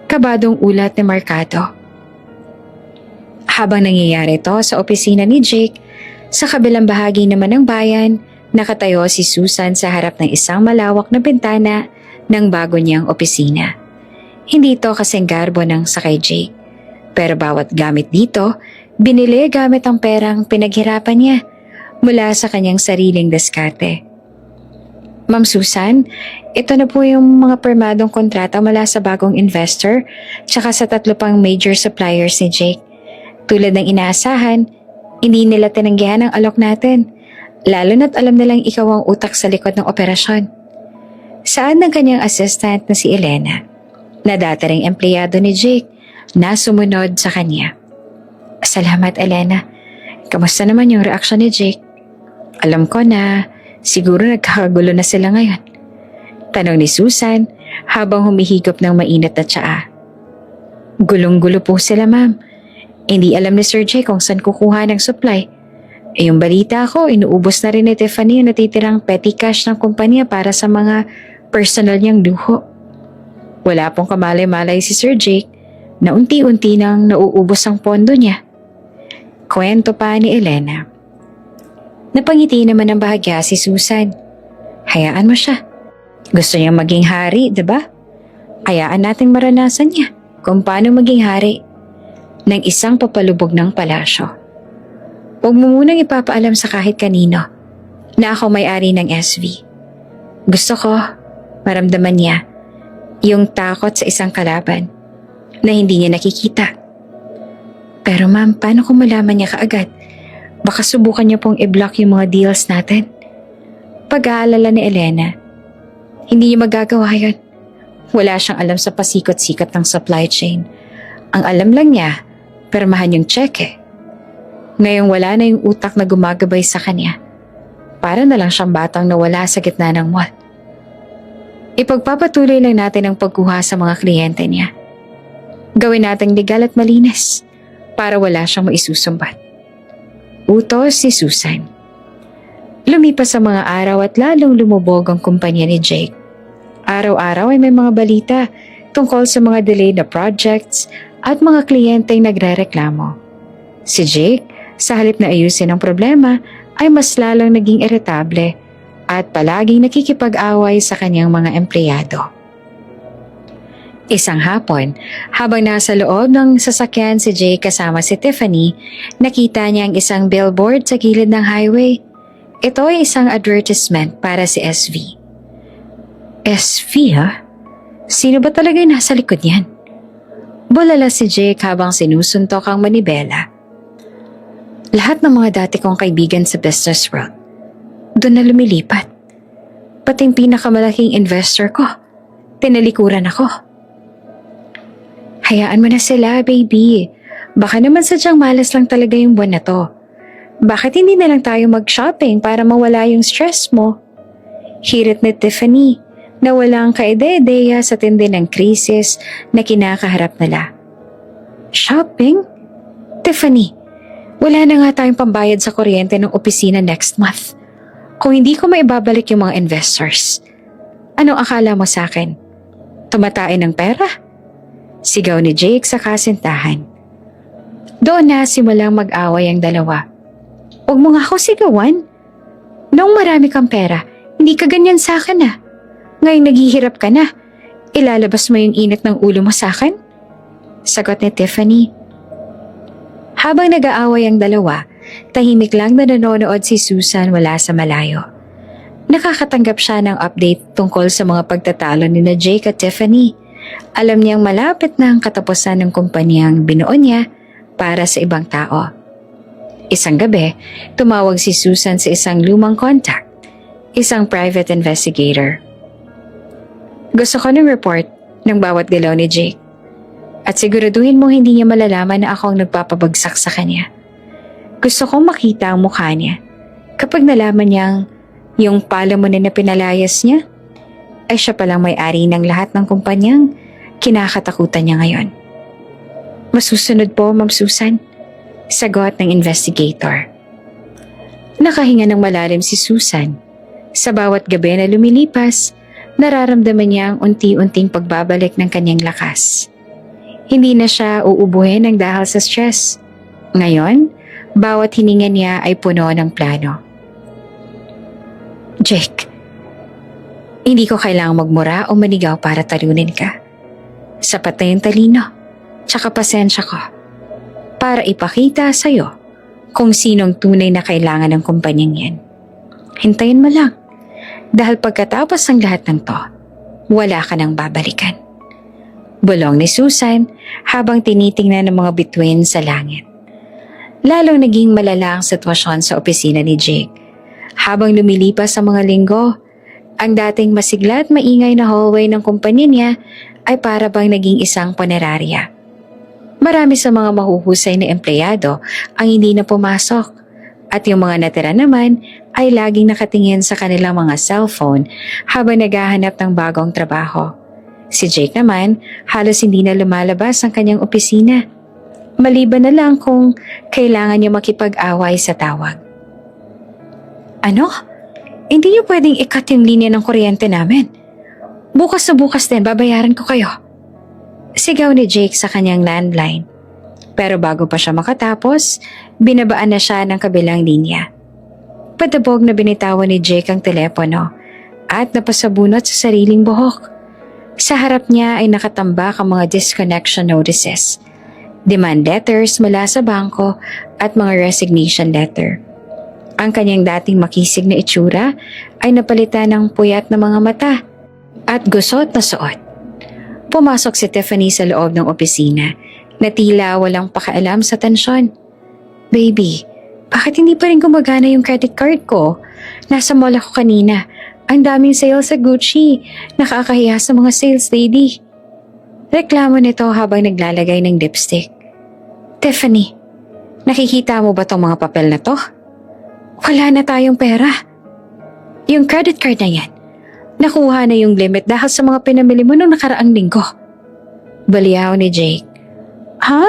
Kabadong ulat ni Mercado. Habang nangyayari ito sa opisina ni Jake, sa kabilang bahagi naman ng bayan, nakatayo si Susan sa harap ng isang malawak na bintana ng bago niyang opisina. Hindi ito kasing garbo ng sakay Jake, pero bawat gamit dito, binili gamit ang perang pinaghirapan niya mula sa kanyang sariling diskarte. Ma'am Susan, ito na po yung mga permadong kontrata mula sa bagong investor tsaka sa 3 pang major suppliers ni Jake. Tulad ng inaasahan, hindi nila tinanggihan ang alok natin, lalo na't alam nilang ikaw ang utak sa likod ng operasyon. Saan ng kanyang assistant na si Elena, na dati ring empleyado ni Jake, na sumunod sa kanya. Salamat Elena. Kamusta naman yung reaksyon ni Jake? Alam ko na siguro nagkakagulo na sila ngayon. Tanong ni Susan habang humihigop ng mainit na tsaa. Gulong-gulo po sila ma'am. Hindi alam ni Sir Jake kung saan kukuha ng supply. Yung balita ko, inuubos na rin ni Tiffany yung natitirang petty cash ng kumpanya para sa mga personal niyang luho. Wala pong kamalay-malay si Sir Jake na unti-unti nang nauubos ang pondo niya. Kwento pa ni Elena. Napangiti naman ng bahagya si Susan. Hayaan mo siya. Gusto niyang maging hari, diba? Hayaan nating maranasan niya kung paano maging hari ng isang papalubog ng palasyo. Huwag mo munang ipapaalam sa kahit kanino na ako may-ari ng SV. Gusto ko maramdaman niya yung takot sa isang kalaban na hindi niya nakikita. Pero ma'am, paano kung malaman niya kaagad? Baka subukan niya pong i-block yung mga deals natin. Pag-aalala ni Elena, hindi niya magagawa yun. Wala siyang alam sa pasikot-sikot ng supply chain. Ang alam lang niya, permahan yung cheque. Ngayong wala na yung utak na gumagabay sa kanya, para na lang siyang batang nawala sa gitna ng mall. Ipagpapatuloy lang natin ang pagkuha sa mga kliyente niya. Gawin nating legal at malinis para wala siyang maisusumbat. Utos si Susan. Lumipas ang mga araw at lalong lumubog ang kumpanya ni Jake. Araw-araw ay may mga balita tungkol sa mga delayed na projects at mga kliyenteng nagrereklamo. Si Jake, sa halip na ayusin ang problema, ay mas lalong naging iritable at palaging nakikipag-away sa kanyang mga empleyado. Isang hapon, habang nasa loob ng sasakyan si Jake kasama si Tiffany, nakita niya ang isang billboard sa gilid ng highway. Ito ay isang advertisement para si SV. SV ha? Sino ba talaga yung nasa likod niyan? Bulala si Jake habang sinusuntok ang manibela. Lahat ng mga dati kong kaibigan sa business world, doon na lumilipat. Pati yung pinakamalaking investor ko, tinalikuran ako. Hayaan mo na sila, baby. Baka naman sadyang malas lang talaga yung buwan na to. Bakit hindi na lang tayo mag-shopping para mawala yung stress mo? Hirit ni Tiffany na walang kaide-ideya sa tindi ng krisis na kinakaharap nila. Shopping? Tiffany, wala na nga tayong pambayad sa kuryente ng opisina next month. Kung hindi ko maibabalik yung mga investors, anong akala mo sa akin? Tumatain ng pera? Sigaw ni Jake sa kasintahan. Doon na simulang mag-away ang dalawa. Huwag mo nga ako sigawan. Noong marami kang pera, hindi ka ganyan sa akin ah. Ngayon naghihirap ka na. Ilalabas mo yung init ng ulo mo sa akin? Sagot ni Tiffany. Habang nag-aaway ang dalawa, tahimik lang na nanonood si Susan mula sa malayo. Nakakatanggap siya ng update tungkol sa mga pagtatalo ni na Jake at Tiffany. Alam niyang malapit na ang katapusan ng kumpanyang binuo niya para sa ibang tao. Isang gabi, tumawag si Susan sa isang lumang contact, isang private investigator. Gusto ko ng report ng bawat galaw ni Jake. At siguraduhin mo hindi niya malalaman na ako ang nagpapabagsak sa kanya. Gusto kong makita ang mukha niya kapag nalaman niyang yung palamunin na pinalayas niya ay siya palang may-ari ng lahat ng kumpanyang kinakatakutan niya ngayon. Masusunod po, Ma'am Susan, sagot ng investigator. Nakahinga ng malalim si Susan. Sa bawat gabi na lumilipas, nararamdaman niya ang unti-unting pagbabalik ng kanyang lakas. Hindi na siya uubuhin ng dahil sa stress. Ngayon, bawat hininga niya ay puno ng plano. Jake, hindi ko kailangang magmura o manigaw para talunin ka. Sapat na yung talino, tsaka pasensya ko, para ipakita sa'yo kung sinong tunay na kailangan ng kumpanyang yan. Hintayin mo lang, dahil pagkatapos ng lahat ng to, wala ka nang babalikan. Bulong ni Susan habang tinitingnan ng mga bituin sa langit. Lalong naging malala ang sitwasyon sa opisina ni Jake. Habang lumilipas ang mga linggo, ang dating masigla at maingay na hallway ng kumpanya niya ay para bang naging isang punerarya. Marami sa mga mahuhusay na empleyado ang hindi na pumasok at yung mga natira naman ay laging nakatingin sa kanilang mga cellphone habang naghahanap ng bagong trabaho. Si Jake naman, halos hindi na lumalabas ang kanyang opisina. Maliban na lang kung kailangan niya makipag-away sa tawag. Ano? Hindi niyo pwedeng i-cut yung linya ng kuryente namin. Bukas na bukas din, babayaran ko kayo. Sigaw ni Jake sa kanyang landline. Pero bago pa siya makatapos, binabaan na siya ng kabilang linya. Padabog na binitawan ni Jake ang telepono at napasabunot sa sariling buhok. Sa harap niya ay nakatambak ang mga disconnection notices, demand letters mula sa bangko at mga resignation letter. Ang kanyang dating makisig na itsura ay napalitan ng puyat na mga mata at gusot na suot. Pumasok si Tiffany sa loob ng opisina na tila walang pakialam sa tensyon. Baby, bakit hindi pa rin gumagana yung credit card ko? Nasa mall ako kanina. Ang daming sale sa Gucci. Nakakahiya sa mga sales lady. Reklamo nito habang naglalagay ng lipstick. Tiffany, nakikita mo ba tong mga papel na to? Wala na tayong pera. Yung credit card na yan, nakuha na yung limit dahil sa mga pinamili mo nung nakaraang linggo. Baliyaw ni Jake. Ha?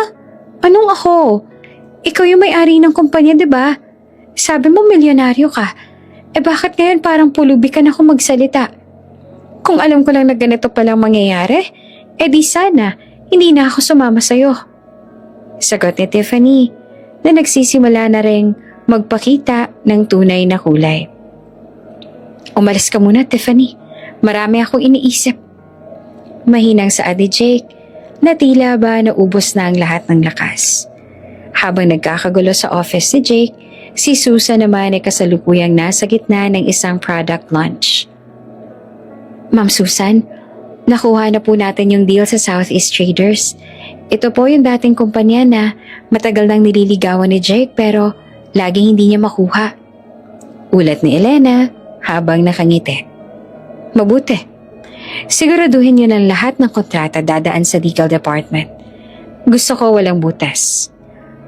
Anong ako? Ikaw yung may-ari ng kumpanya, di ba? Sabi mo milyonaryo ka. Bakit ngayon parang pulubi ka na akong magsalita? Kung alam ko lang na ganito palang mangyayari, di sana, hindi na ako sumama sa'yo. Sagot ni Tiffany na nagsisimula na ring magpakita ng tunay na kulay. Umalis ka muna, Tiffany. Marami akong iniisip. Mahinang saad ni Jake na tila ba naubos na ang lahat ng lakas. Habang nagkakagulo sa office ni Jake, si Susan naman ay kasalukuyang nasa gitna ng isang product launch. Ma'am Susan, nakuha na po natin yung deal sa Southeast Traders. Ito po yung dating kumpanya na matagal nang nililigawan ni Jake pero laging hindi niya makuha. Ulat ni Elena habang nakangiti. Mabuti. Siguraduhin niyo ng lahat ng kontrata dadaan sa legal department. Gusto ko walang butas.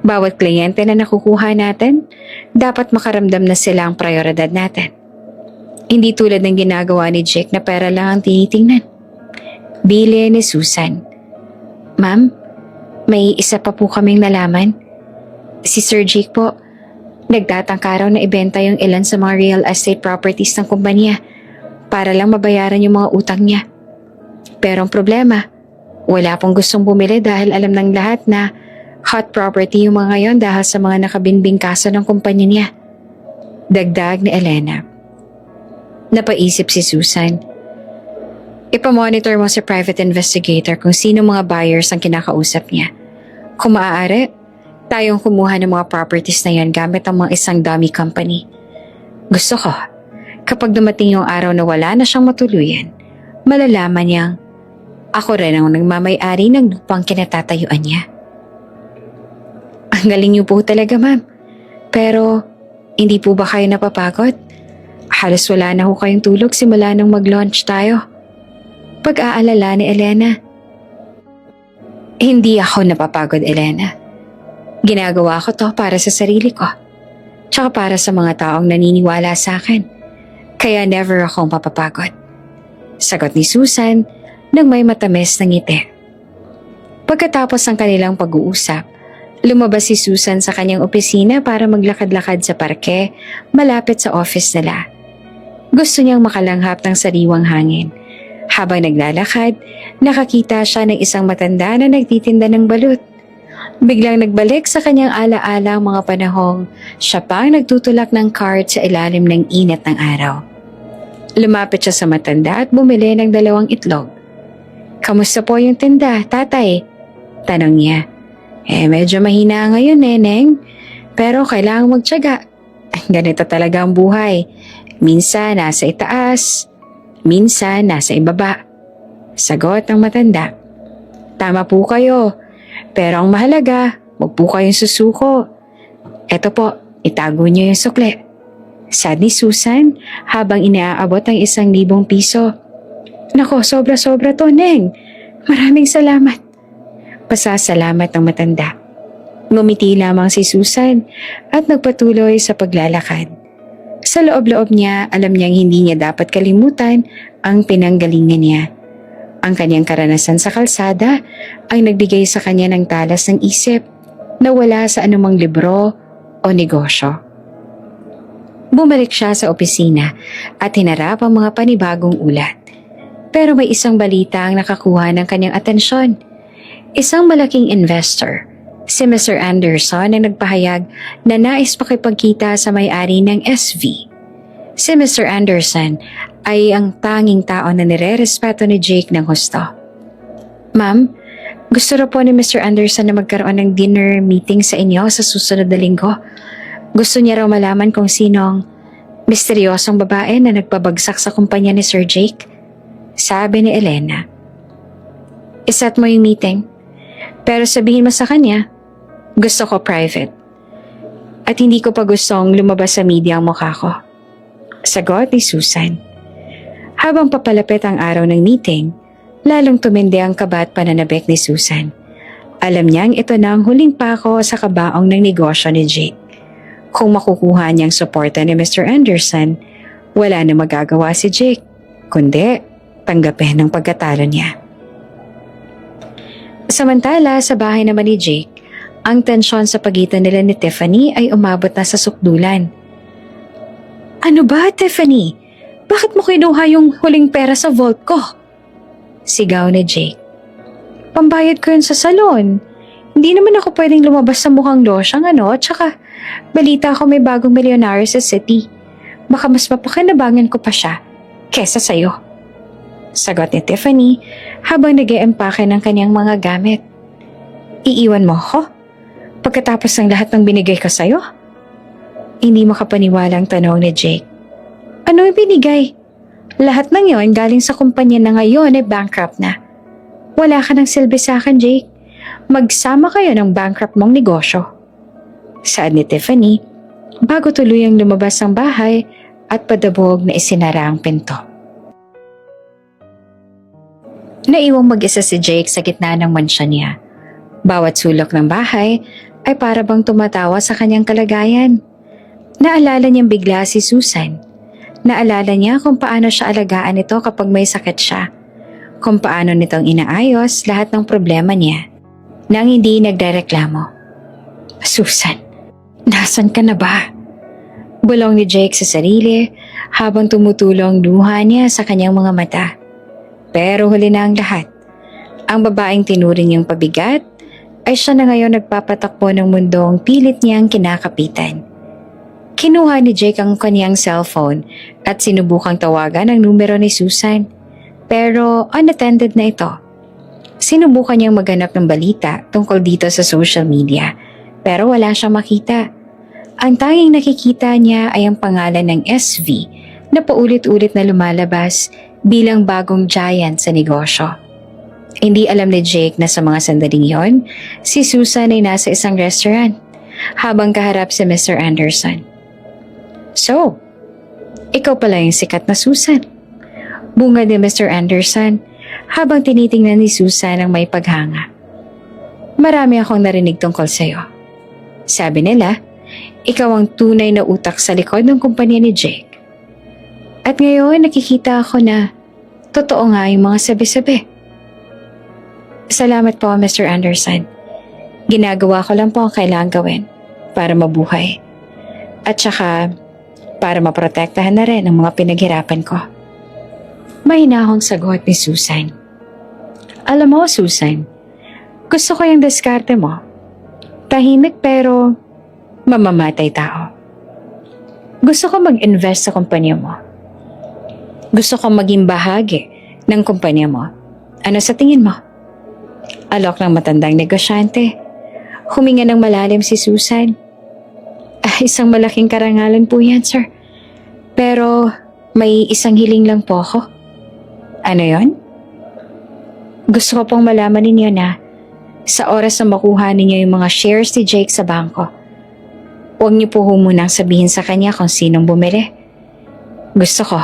Bawat kliyente na nakukuha natin, dapat makaramdam na sila ang prioridad natin. Hindi tulad ng ginagawa ni Jake na pera lang ang tinitingnan. Bili ni Susan. Ma'am, may isa pa po kaming nalaman. Si Sir Jake po, nagtatangka raw na ibenta yung ilan sa mga real estate properties ng kumpanya para lang mabayaran yung mga utang niya. Pero ang problema, wala pong gustong bumili dahil alam ng lahat na hot property yung mga yon dahil sa mga nakabinbing kaso ng kumpanya niya. Dagdag ni Elena. Napaisip si Susan. Ipamonitor mo sa private investigator kung sino mga buyers ang kinakausap niya. Kung maaari, tayong kumuha ng mga properties na yan gamit ang mga isang dummy company. Gusto ko, kapag dumating yung araw na wala na siyang matuluyan, malalaman niyang ako rin ang nagmamay-ari ng lupang kinatatayuan niya. Ang galing niyo po talaga, ma'am. Pero, hindi po ba kayo napapagod? Halos wala na ho kayong tulog simula nang mag-launch tayo. Pag-aalala ni Elena. Hindi ako napapagod, Elena. Ginagawa ko to para sa sarili ko. Tsaka para sa mga taong naniniwala sa akin. Kaya never akong mapapagod. Sagot ni Susan nang may matamis na ngiti. Pagkatapos ng kanilang pag-uusap, lumabas si Susan sa kanyang opisina para maglakad-lakad sa parke malapit sa office nila. Gusto niyang makalanghap ng sariwang hangin. Habang naglalakad, nakakita siya ng isang matanda na nagtitinda ng balut. Biglang nagbalik sa kanyang alaala ang mga panahong siya pang nagtutulak ng cart sa ilalim ng init ng araw. Lumapit siya sa matanda at bumili ng 2 itlog. Kamusta po yung tinda, tatay? Tanong niya. Medyo mahina ngayon, Neneng. Pero kailangang magtiyaga. Ganito talaga ang buhay. Minsan nasa itaas, minsan nasa ibaba. Sagot ng matanda. Tama po kayo. Pero ang mahalaga, huwag po kayong susuko. Eto po, itago niyo yung sukle. Sad ni Susan habang inaabot ang 1,000 piso. Nako, sobra-sobra to, Neng. Maraming salamat. Pasasalamat ng matanda. Ngumiti lamang si Susan at nagpatuloy sa paglalakad. Sa loob-loob niya, alam niyang hindi niya dapat kalimutan ang pinanggalingan niya. Ang kanyang karanasan sa kalsada ay nagbigay sa kanya ng talas ng isip na wala sa anumang libro o negosyo. Bumalik siya sa opisina at hinarap ang mga panibagong ulat. Pero may isang balita ang nakakuha ng kanyang atensyon. Isang malaking investor, si Mr. Anderson, ang nagpahayag na nais pakipagkita sa may-ari ng SV. Si Mr. Anderson ay ang tanging tao na nirerespeto ni Jake ng husto. Ma'am, gusto raw po ni Mr. Anderson na magkaroon ng dinner meeting sa inyo sa susunod na linggo. Gusto niya raw malaman kung sinong misteryosong babae na nagpabagsak sa kumpanya ni Sir Jake. Sabi ni Elena. Iset mo yung meeting. Pero sabihin mo sa kanya, gusto ko private. At hindi ko pa gustong lumabas sa media ang mukha ko. Sagot ni Susan. Habang papalapit ang araw ng meeting, lalong tumindi ang kaba at pananabik ni Susan. Alam niyang ito na ang huling pako sa kabaong ng negosyo ni Jake. Kung makukuha niyang suporta ni Mr. Anderson, wala na magagawa si Jake, kundi tanggapin ang pagkatalo niya. Samantala, sa bahay naman ni Jake, ang tensyon sa pagitan nila ni Tiffany ay umabot na sa sukdulan. Ano ba, Tiffany? Bakit mo kinuha yung huling pera sa vault ko? Sigaw ni Jake. Pambayad ko yun sa salon. Hindi naman ako pwedeng lumabas sa mukhang losyang tsaka balita ko may bagong milyonaryo sa city. Baka mas mapakinabangan ko pa siya kesa sa'yo. Sagot ni Tiffany habang nag-e-empake ng kanyang mga gamit. Iiwan mo ako? Pagkatapos ng lahat ng binigay ko sa'yo? Hindi makapaniwalang tanong ni Jake. Ano yung binigay? Lahat ng yon galing sa kumpanya na ngayon ay bankrupt na. Wala ka ng silbi sa akin, Jake. Magsama kayo ng bankrupt mong negosyo. Saad ni Tiffany bago tuluyang lumabas ang bahay at padabog na isinara ang pinto. Naiwang mag-isa si Jake sa gitna ng mansyon niya. Bawat sulok ng bahay ay para bang tumatawa sa kanyang kalagayan. Naalala niyang bigla si Susan. Naalala niya kung paano siya alagaan ito kapag may sakit siya. Kung paano nitong inaayos lahat ng problema niya nang hindi nagrereklamo. Susan, nasan ka na ba? Bulong ni Jake sa sarili habang tumutulong luha niya sa kanyang mga mata. Pero huli na ang lahat. Ang babaeng tinuring niyang pabigat ay siya na ngayon nagpapatakbo ng mundong pilit niyang kinakapitan. Kinuha ni Jake ang kanyang cellphone at sinubukang tawagan ang numero ni Susan. Pero unattended na ito. Sinubukan niyang maghanap ng balita tungkol dito sa social media pero wala siyang makita. Ang tanging nakikita niya ay ang pangalan ng SV na paulit-ulit na lumalabas bilang bagong giant sa negosyo. Hindi alam ni Jake na sa mga sandaling yon, si Susan ay nasa isang restaurant habang kaharap si Mr. Anderson. So, ikaw pala yung sikat na Susan. Bunga ni Mr. Anderson habang tinitingnan ni Susan ang may paghanga. Marami akong narinig tungkol sa'yo. Sabi nila, ikaw ang tunay na utak sa likod ng kumpanya ni Jake. At ngayon nakikita ako na totoo nga yung mga sabi-sabi. Salamat po, Mr. Anderson. Ginagawa ko lang po ang kailangan gawin para mabuhay. At saka para maprotektahan na rin ang mga pinaghirapan ko. Mahinahong sagot ni Susan. Alam mo, Susan, gusto ko yung diskarte mo. Tahimik pero mamamatay tao. Gusto ko mag-invest sa kumpanya mo. Gusto ko maging bahagi ng kumpanya mo. Ano sa tingin mo? Alok ng matandang negosyante. Huminga ng malalim si Susan. Isang malaking karangalan po yan, sir. Pero may isang hiling lang po ako. Ano yon? Gusto ko pong malaman ninyo na sa oras na makuha ninyo yung mga shares ni Jake sa bangko, huwag niyo po munang sabihin sa kanya kung sinong bumili. Gusto ko,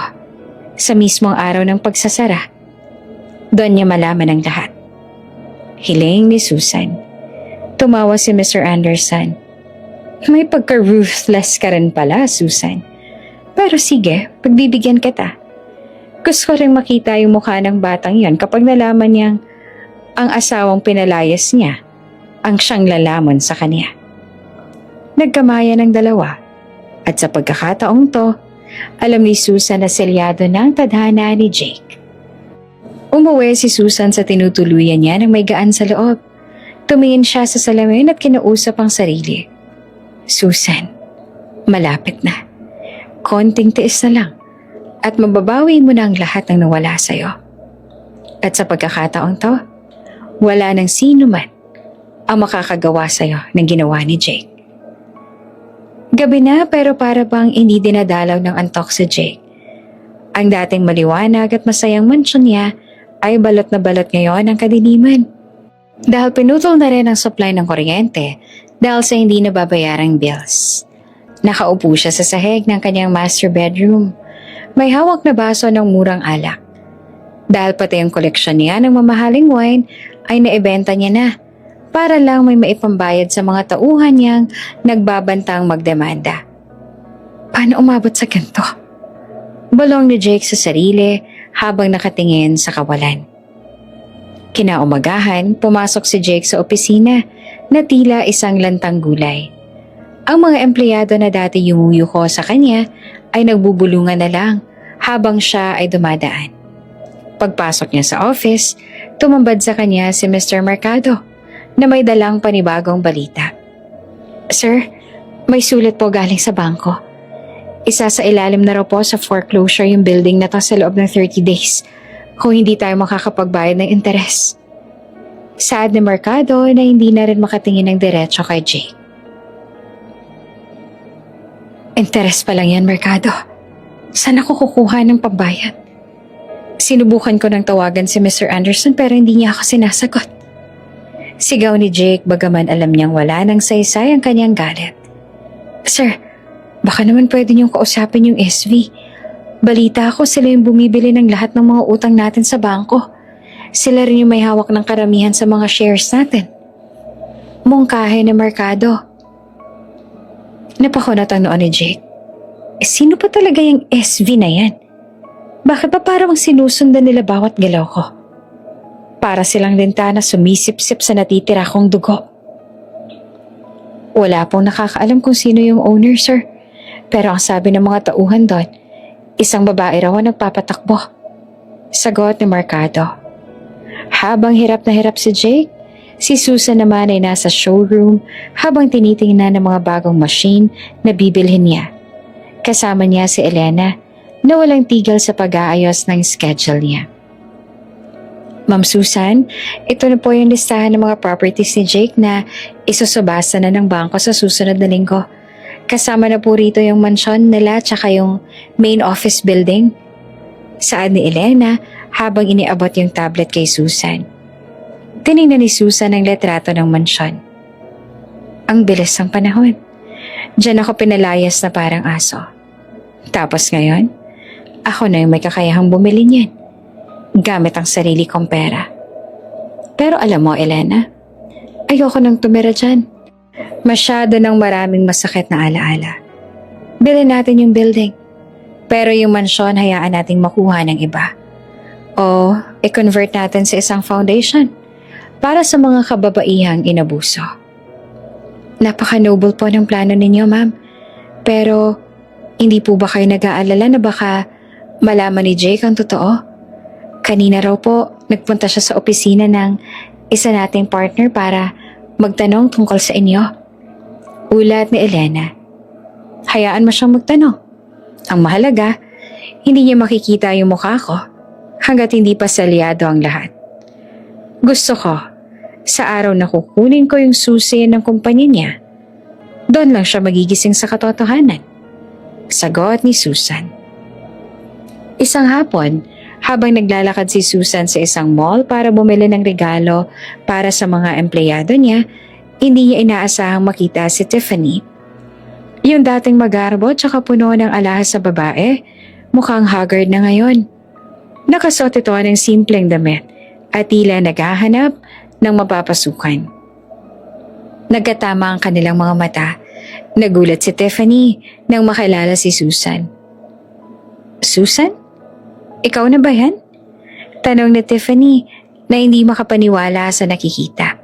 sa mismong araw ng pagsasara, doon niya malaman ang lahat. Hiling ni Susan. Tumawa si Mr. Anderson. May pagka-ruthless ka rin pala, Susan. Pero sige, pagbibigyan kita. Gusto ko rin makita yung mukha ng batang yon kapag nalaman niyang ang asawang pinalayas niya ang siyang lalamon sa kanya. Nagkamayan ng dalawa At sa pagkakataong to, alam ni Susan na selyado ng tadhana ni Jake. Umuwi si Susan sa tinutuluyan niya ng may gaan sa loob. Tumingin siya sa salamin at kinausap ang sarili. Susan, malapit na. Konting tiis na lang at mababawi mo na ang lahat ng nawala sa'yo. At sa pagkakataong to, wala nang sino man ang makakagawa sa'yo ng ginawa ni Jake. Gabi na pero para bang hindi dinadalaw ng antok si Jake. Ang dating maliwanag at masayang mansyon niya ay balot na balot ngayon ang kadiliman. Dahil pinutol na rin ang supply ng kuryente dahil sa hindi nababayarang bills. Nakaupo siya sa sahig ng kanyang master bedroom. May hawak na baso ng murang alak. Dahil pati ang koleksyon niya ng mamahaling wine ay naibenta niya na para lang may maipambayad sa mga tauhan niyang nagbabantang magdemanda. Paano umabot sa ganito? Bulong ni Jake sa sarili habang nakatingin sa kawalan. Kinaumagahan, pumasok si Jake sa opisina na tila isang lantang gulay. Ang mga empleyado na dati yumuyuko sa kanya ay nagbubulungan na lang habang siya ay dumadaan. Pagpasok niya sa office, tumambad sa kanya si Mr. Mercado na may dalang panibagong balita. Sir, may sulat po galing sa bangko. Isa sa ilalim na raw po sa foreclosure yung building na to sa loob ng 30 days kung hindi tayo makakapagbayad ng interes. Saad ni Mercado na hindi na rin makatingin ng diretso kay Jake. Interes pa lang yan, Mercado. Saan ako kukuha ng pambayad? Sinubukan ko ng tawagan si Mr. Anderson pero hindi niya ako sinasagot. Sigaw ni Jake bagaman alam niyang wala nang saysay ang kanyang galit. Sir, baka naman pwede niyong kausapin yung SV. Balita ko sila yung bumibili ng lahat ng mga utang natin sa bangko. Sila rin yung may hawak ng karamihan sa mga shares natin. Mungkahe ni Mercado. Napakunat ang noon ni Jake. Sino pa talaga yung SV na yan? Bakit pa parang sinusundan nila bawat galaw ko? Para silang lintana sumisip-sip sa natitira kong dugo. Wala pong nakakaalam kung sino yung owner, sir. Pero ang sabi ng mga tauhan doon, isang babae raw ang nagpapatakbo. Sagot ni Mercado. Habang hirap na hirap si Jake, si Susan naman ay nasa showroom habang tinitingnan ng mga bagong machine na bibilhin niya. Kasama niya si Elena na walang tigil sa pag-aayos ng schedule niya. Ma'am Susan, ito na po yung listahan ng mga properties ni Jake na isusubasta na ng bangko sa susunod na linggo. Kasama na po rito yung mansyon nila tsaka yung main office building. Saad ni Elena habang iniabot yung tablet kay Susan. Tinignan ni Susan ang letrato ng mansyon. Ang bilis ng panahon. Diyan ako pinalayas na parang aso. Tapos ngayon, ako na yung may kakayahang bumili niyan. Gamit ang sarili kong pera. Pero alam mo, Elena, ayoko nang tumira dyan. Masyado ng maraming masakit na alaala. Bilhin natin yung building. Pero yung mansyon hayaan nating makuha ng iba. O i-convert natin sa isang foundation para sa mga kababaihang inabuso. Napaka-noble po ng plano ninyo, ma'am. Pero hindi po ba kayo nag-aalala na baka malaman ni Jake ang totoo? Kanina raw po, nagpunta siya sa opisina ng isa nating partner para magtanong tungkol sa inyo. Ulat ni Elena. Hayaan mo siyang magtanong. Ang mahalaga, hindi niya makikita yung mukha ko hanggat hindi pa salyado ang lahat. Gusto ko, sa araw na kukunin ko yung susi ng kumpanya niya, doon lang siya magigising sa katotohanan. Sagot ni Susan. Isang hapon, habang naglalakad si Susan sa isang mall para bumili ng regalo para sa mga empleyado niya, hindi niya inaasahang makita si Tiffany. Yung dating magarbo tsaka puno ng alahas sa babae, mukhang haggard na ngayon. Nakasuot ito ng simpleng damit at tila naghahanap ng mapapasukan. Nagkatama ang kanilang mga mata. Nagulat si Tiffany nang makilala si Susan. Susan? Ikaw na ba yan? Tanong ni Tiffany na hindi makapaniwala sa nakikita.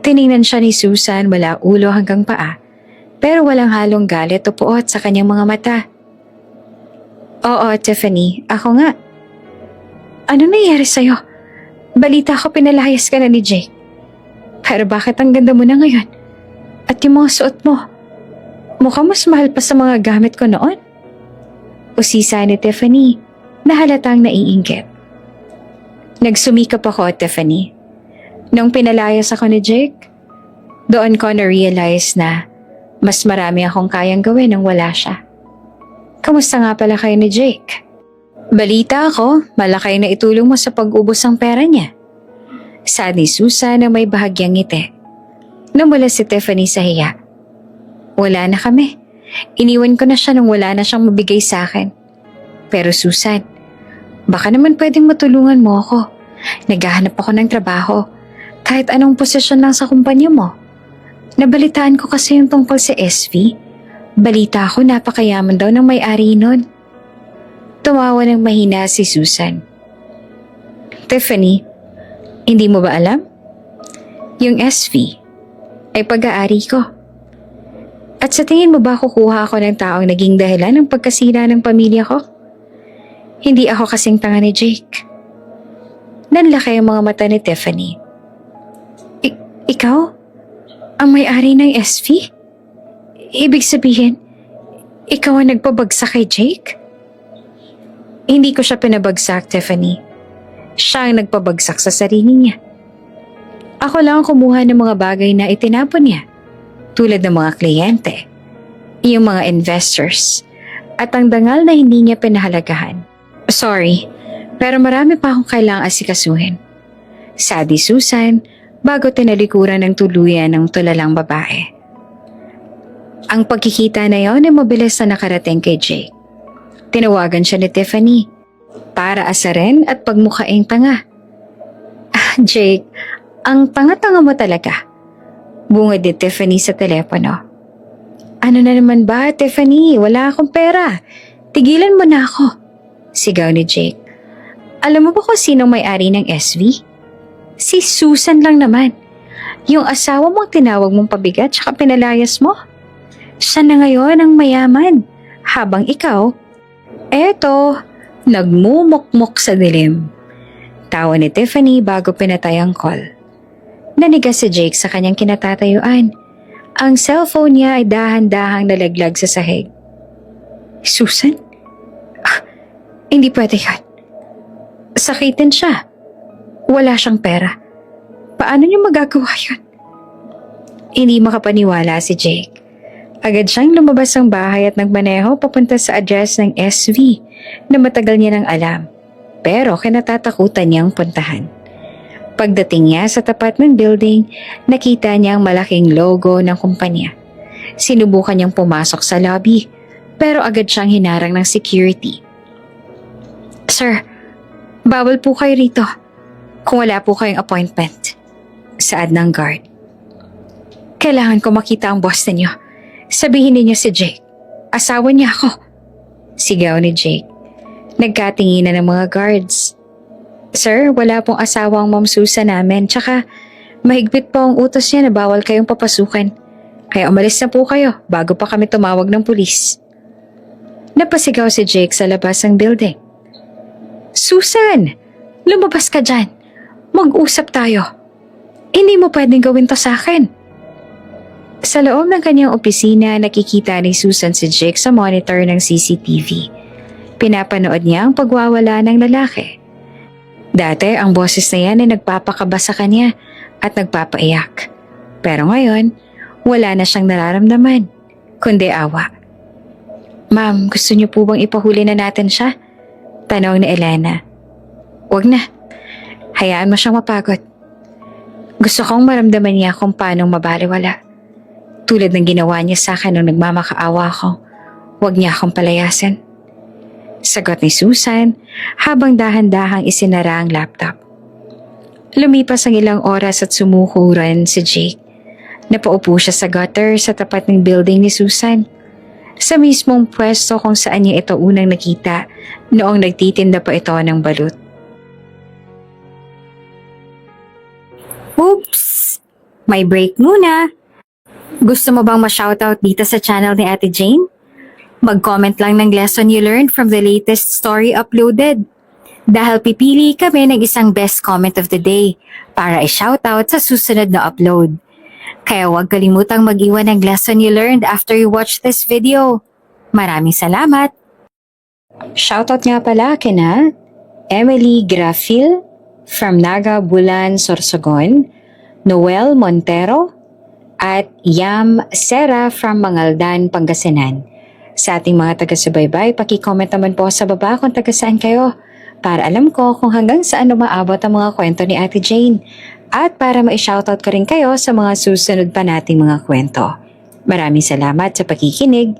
Tiningnan siya ni Susan mula ulo hanggang paa pero walang halong galit o puot sa kanyang mga mata. Oo, Tiffany, ako nga. Ano nangyari sa'yo? Balita ko pinalayas ka na ni Jake. Pero bakit ang ganda mo na ngayon? At yung mga suot mo, mukhang mas mahal pa sa mga gamit ko noon. Usisa ni Tiffany na halatang naiinggit. Nagsumikap ako, Tiffany. Nung pinalayas ako ni Jake, doon ko na-realize na mas marami akong kayang gawin nang wala siya. Kamusta nga pala kayo ni Jake? Balita ako, malaki na itulong mo sa pag-ubos ng pera niya. Sad ni Susan na may bahagyang ngiti. Namula si Tiffany sa hiya. Wala na kami. Iniwan ko na siya nung wala na siyang mabigay sa akin. Pero Susan, baka naman pwedeng matulungan mo ako. Naghahanap ako ng trabaho. Kahit anong posisyon lang sa kumpanya mo. Nabalitaan ko kasi yung tungkol sa SV. Balita ko napakayaman daw ng may-ari nun. Tumawa ng mahina si Susan. Tiffany, hindi mo ba alam? Yung SV ay pag-aari ko. At sa tingin mo ba kukuha ako ng taong naging dahilan ng pagkasira ng pamilya ko? Hindi ako kasing tanga ni Jake. Nanlaki ang mga mata ni Tiffany. Ikaw? Ang may-ari ng SV? Ibig sabihin, ikaw ang nagpabagsak kay Jake? Hindi ko siya pinabagsak, Tiffany. Siya ang nagpabagsak sa sarili niya. Ako lang ang kumuha ng mga bagay na itinapon niya. Tulad ng mga kliyente, yung mga investors, at ang dangal na hindi niya pinahalagahan. Sorry, pero marami pa akong kailangang asikasuhin. Sadi Susan, bago tinalikuran ng tuluyan ng tulalang babae. Ang pagkikita na yon ay mabilis na nakarating kay Jake. Tinawagan siya ni Tiffany para asarin at pagmukhaing tanga. Jake, ang tanga-tanga mo talaga. Bungad ni Tiffany sa telepono. Ano na naman ba, Tiffany? Wala akong pera. Tigilan mo na ako. Sigaw ni Jake. Alam mo ba kung sinong may-ari ng SV? Si Susan lang naman. Yung asawa mong tinawag mong pabigat tsaka pinalayas mo. Siya na ngayon ang mayaman. Habang ikaw, eto, nagmumukmuk sa dilim. Tawa ni Tiffany bago pinatay ang call. Nanigas si Jake sa kanyang kinatatayuan. Ang cellphone niya ay dahan-dahang nalaglag sa sahig. Susan? Hindi pwede yan. Sakitin siya. Wala siyang pera. Paano niya magagawa yun? Hindi makapaniwala si Jake. Agad siyang lumabas ng bahay at nagmaneho papunta sa address ng SV na matagal niya nang alam. Pero kinatatakutan niyang puntahan. Pagdating niya sa tapat ng building, nakita niya ang malaking logo ng kumpanya. Sinubukan niyang pumasok sa lobby, pero agad siyang hinarang ng security. Sir, bawal po kayo rito kung wala po kayong appointment. Saad ng guard. Kailangan ko makita ang boss ninyo. Sabihin ninyo si Jake. Asawa niya ako. Sigaw ni Jake. Nagkatinginan ng mga guards. Sir, wala pong asawa ang Ma'am Susan namin. Tsaka, mahigpit po ang utos niya na bawal kayong papasukan. Kaya umalis na po kayo bago pa kami tumawag ng pulis. Napasigaw si Jake sa labas ng building. Susan! Lumabas ka dyan. Mag-usap tayo. Hindi mo pwedeng gawin to sa akin. Sa loob ng kanyang opisina, nakikita ni Susan si Jake sa monitor ng CCTV. Pinapanood niya ang pagwawala ng lalaki. Dati, ang boses na yan ay nagpapakaba sa kanya at nagpapaiyak. Pero ngayon, wala na siyang nararamdaman, kundi awa. Ma'am, gusto niyo po bang ipahuli na natin siya? Tanong ni Elena. Wag na. Hayaan mo siyang mapagod. Gusto kong maramdaman niya kung paano mabaliwala. Tulad ng ginawa niya sa akin nung nagmamakaawa ako, wag niya akong palayasin. Sagot ni Susan habang dahan-dahang isinara ang laptop. Lumipas ang ilang oras at sumuko rin si Jake. Napaupo siya sa gutter sa tapat ng building ni Susan. Sa mismong pwesto kung saan niya ito unang nakita noong nagtitinda pa ito ng balut. Oops! May break muna. Gusto mo bang ma-shoutout dito sa channel ni Ate Jane? Mag-comment lang ng lesson you learned from the latest story uploaded. Dahil pipili kami ng isang best comment of the day para i-shoutout sa susunod na upload. Kaya huwag kalimutang mag-iwan ng lesson you learned after you watch this video. Maraming salamat! Shoutout nga pala kina Emily Grafil from Naga Bulan, Sorsogon, Noel Montero, at Yam Sera from Mangaldan, Pangasinan. Sa ating mga taga-subaybay, paki-comment naman po sa baba kung taga-saan kayo para alam ko kung hanggang saan umaabot ang mga kwento ni Ate Jane at para ma-shoutout ko rin kayo sa mga susunod pa nating mga kwento. Maraming salamat sa pakikinig.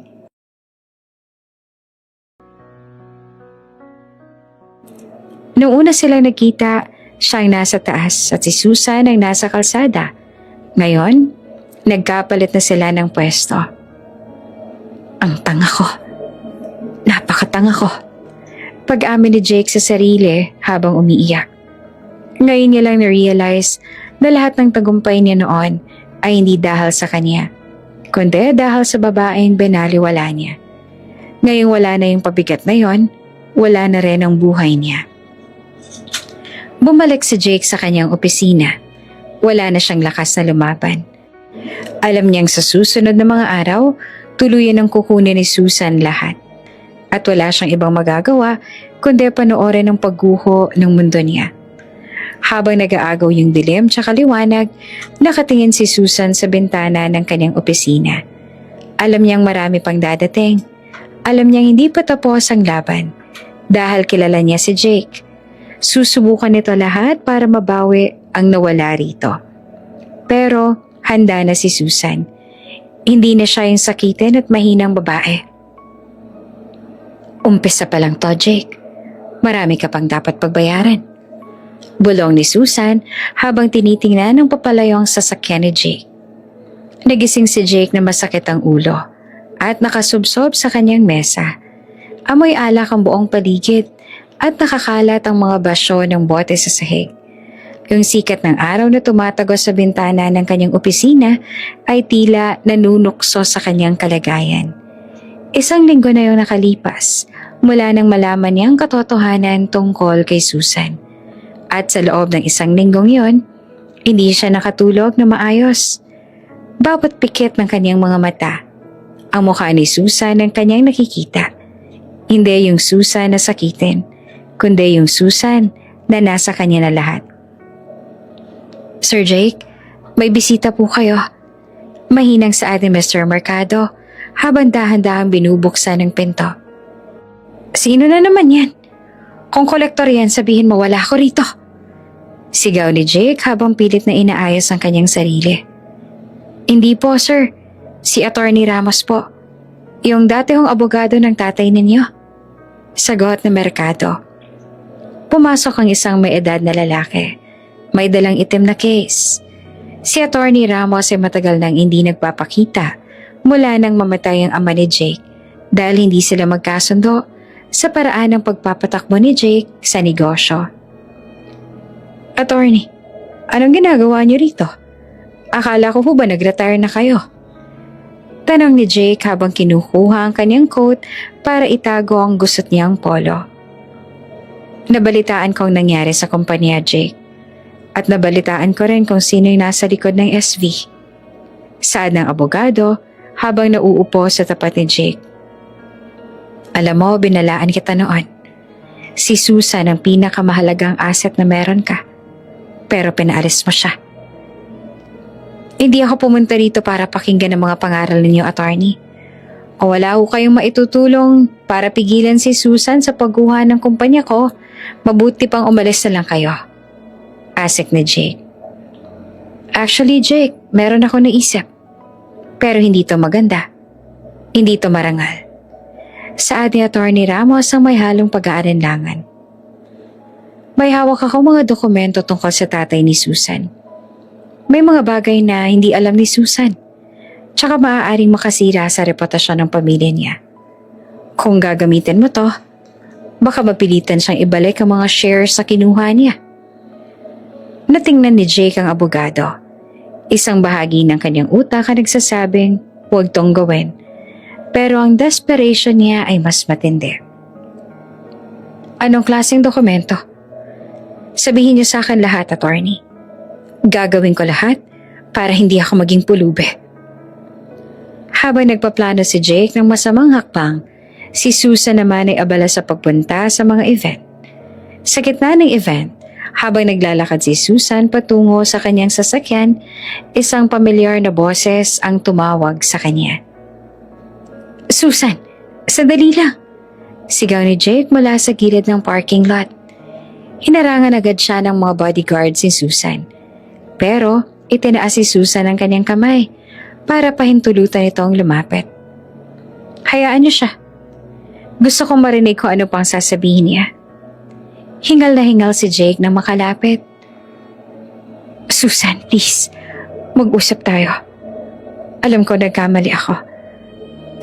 Noong una silang nagkita, siya ang nasa taas at si Susan ang nasa kalsada. Ngayon, nagkapalit na sila ng pwesto. Ang tanga ko. Napakatanga ko. Pag-amin ni Jake sa sarili habang umiiyak. Ngayon niya lang na-realize na lahat ng tagumpay niya noon ay hindi dahil sa kanya, kundi dahil sa babaeng binaliwala niya. Ngayong wala na yung pabigat na yon, wala na rin ang buhay niya. Bumalik si Jake sa kanyang opisina. Wala na siyang lakas na lumaban. Alam niyang sa susunod na mga araw, tuluyan ang kukunin ni Susan lahat. At wala siyang ibang magagawa kundi panoorin ang pagguho ng mundo niya. Habang nag-aagaw yung dilim tsaka liwanag, nakatingin si Susan sa bintana ng kanyang opisina. Alam niyang marami pang dadating. Alam niyang hindi pa tapos ang laban. Dahil kilala niya si Jake. Susubukan nito lahat para mabawi ang nawala rito. Pero handa na si Susan. Hindi na siya yung sakitin at mahinang babae. Umpisa pa lang to, Jake. Marami ka pang dapat pagbayaran. Bulong ni Susan habang tinitingnan ng papalayo ang sasakyan ni Jake. Nagising si Jake na masakit ang ulo at nakasubsob sa kanyang mesa. Amoy alak ang buong paligid at nakakalat ang mga basyo ng bote sa sahig. Yung sikat ng araw na tumatagos sa bintana ng kanyang opisina ay tila nanunukso sa kanyang kalagayan. Isang linggo na yung nakalipas mula nang malaman niya ang katotohanan tungkol kay Susan. At sa loob ng isang linggong yon, hindi siya nakatulog na maayos. Bawat pikit ng kanyang mga mata, ang mukha ni Susan ang kanyang nakikita. Hindi yung Susan na sakitin, kundi yung Susan na nasa kanya na lahat. Sir Jake, may bisita po kayo. Mahinang sa atin Mr. Mercado habang dahan-dahang binubuksan ng pinto. Sino na naman yan? Kung kolektor yan, sabihin mo wala ako rito. Sigaw ni Jake habang pilit na inaayos ang kanyang sarili. Hindi po sir, si Attorney Ramos po. Yung dati hong abogado ng tatay ninyo. Sagot ng Mercado. Pumasok ang isang may edad na lalaki. May dalang itim na case. Si Attorney Ramos ay matagal nang hindi nagpapakita mula nang mamatay ang ama ni Jake dahil hindi sila magkasundo sa paraan ng pagpapatakbo ni Jake sa negosyo. Attorney, anong ginagawa niyo rito? Akala ko po ba nag-retire na kayo? Tanong ni Jake habang kinukuha ang kanyang coat para itago ang gusot niyang polo. Nabalitaan ko ang nangyari sa kumpanya, Jake. At nabalitaan ko rin kung sino yung nasa likod ng SV. Saad ng abogado habang nauupo sa tapat ni Jake. Alam mo, binalaan kita noon. Si Susan ang pinakamahalagang asset na meron ka. Pero pinaalis mo siya. Hindi ako pumunta rito para pakinggan ang mga pangaral ninyo, attorney. O wala ko kayong maitutulong para pigilan si Susan sa pagguha ng kumpanya ko, mabuti pang umalis na lang kayo. Asik ni Jake. Actually, Jake, meron ako naisip. Pero hindi to maganda. Hindi to marangal. Saad ni Attorney Ramos ang may halong pag-aalinlangan. May hawak ako mga dokumento tungkol sa tatay ni Susan. May mga bagay na hindi alam ni Susan. Tsaka maaaring makasira sa reputasyon ng pamilya niya. Kung gagamitin mo to, baka mapilitan siyang ibalik ang mga shares sa kinuha niya. Natingnan ni Jake ang abogado. Isang bahagi ng kanyang utak ang nagsasabing, huwag tong gawin. Pero ang desperation niya ay mas matindi. Anong klaseng dokumento? Sabihin niyo sa akin lahat, attorney. Gagawin ko lahat para hindi ako maging pulube. Habang nagpaplano si Jake ng masamang hakbang, si Susan naman ay abala sa pagpunta sa mga event. Sa gitna ng event, habang naglalakad si Susan patungo sa kanyang sasakyan, isang pamilyar na boses ang tumawag sa kanya. Susan, sandali lang. Sigaw ni Jake mula sa gilid ng parking lot. Hinarangan agad siya ng mga bodyguard si Susan. Pero itinaas si Susan ang kanyang kamay para pahintulutan itong lumapit. Hayaan niyo siya. Gusto kong marinig kung ano pang sasabihin niya. Hingal na hingal si Jake nang makalapit. Susan, please. Mag-usap tayo. Alam ko nagkamali ako.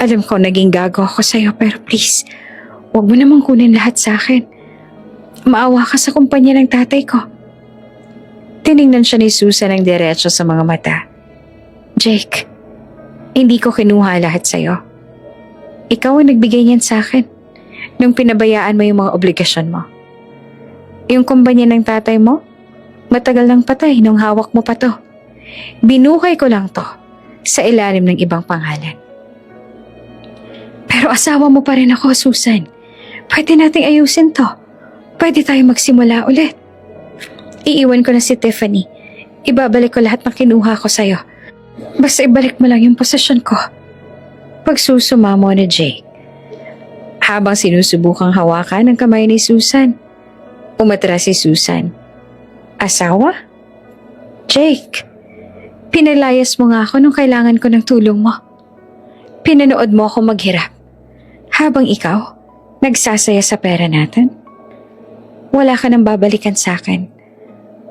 Alam ko naging gago ako sa'yo pero please, huwag mo namang kunin lahat sa akin. Maawa ka sa kumpanya ng tatay ko. Tiningnan siya ni Susan ng diretso sa mga mata. Jake, hindi ko kinuha lahat sa'yo. Ikaw ang nagbigay niyan sa akin nung pinabayaan mo yung mga obligasyon mo. Yung kumpanya ng tatay mo, matagal nang patay nung hawak mo pa to. Binuhay ko lang to sa ilalim ng ibang pangalan. Pero asawa mo pa rin ako, Susan. Pwede nating ayusin to. Pwede tayo magsimula ulit. Iiwan ko na si Tiffany. Ibabalik ko lahat ng kinuha ko sa'yo. Basta ibalik mo lang yung posisyon ko. Pagsusumamo ni Jake. Habang sinusubukang hawakan ang kamay ni Susan, umatras si Susan. Asawa? Jake, pinalayas mo nga ako nung kailangan ko ng tulong mo. Pinanood mo ako maghirap. Habang ikaw, nagsasaya sa pera natin. Wala ka nang babalikan sa akin.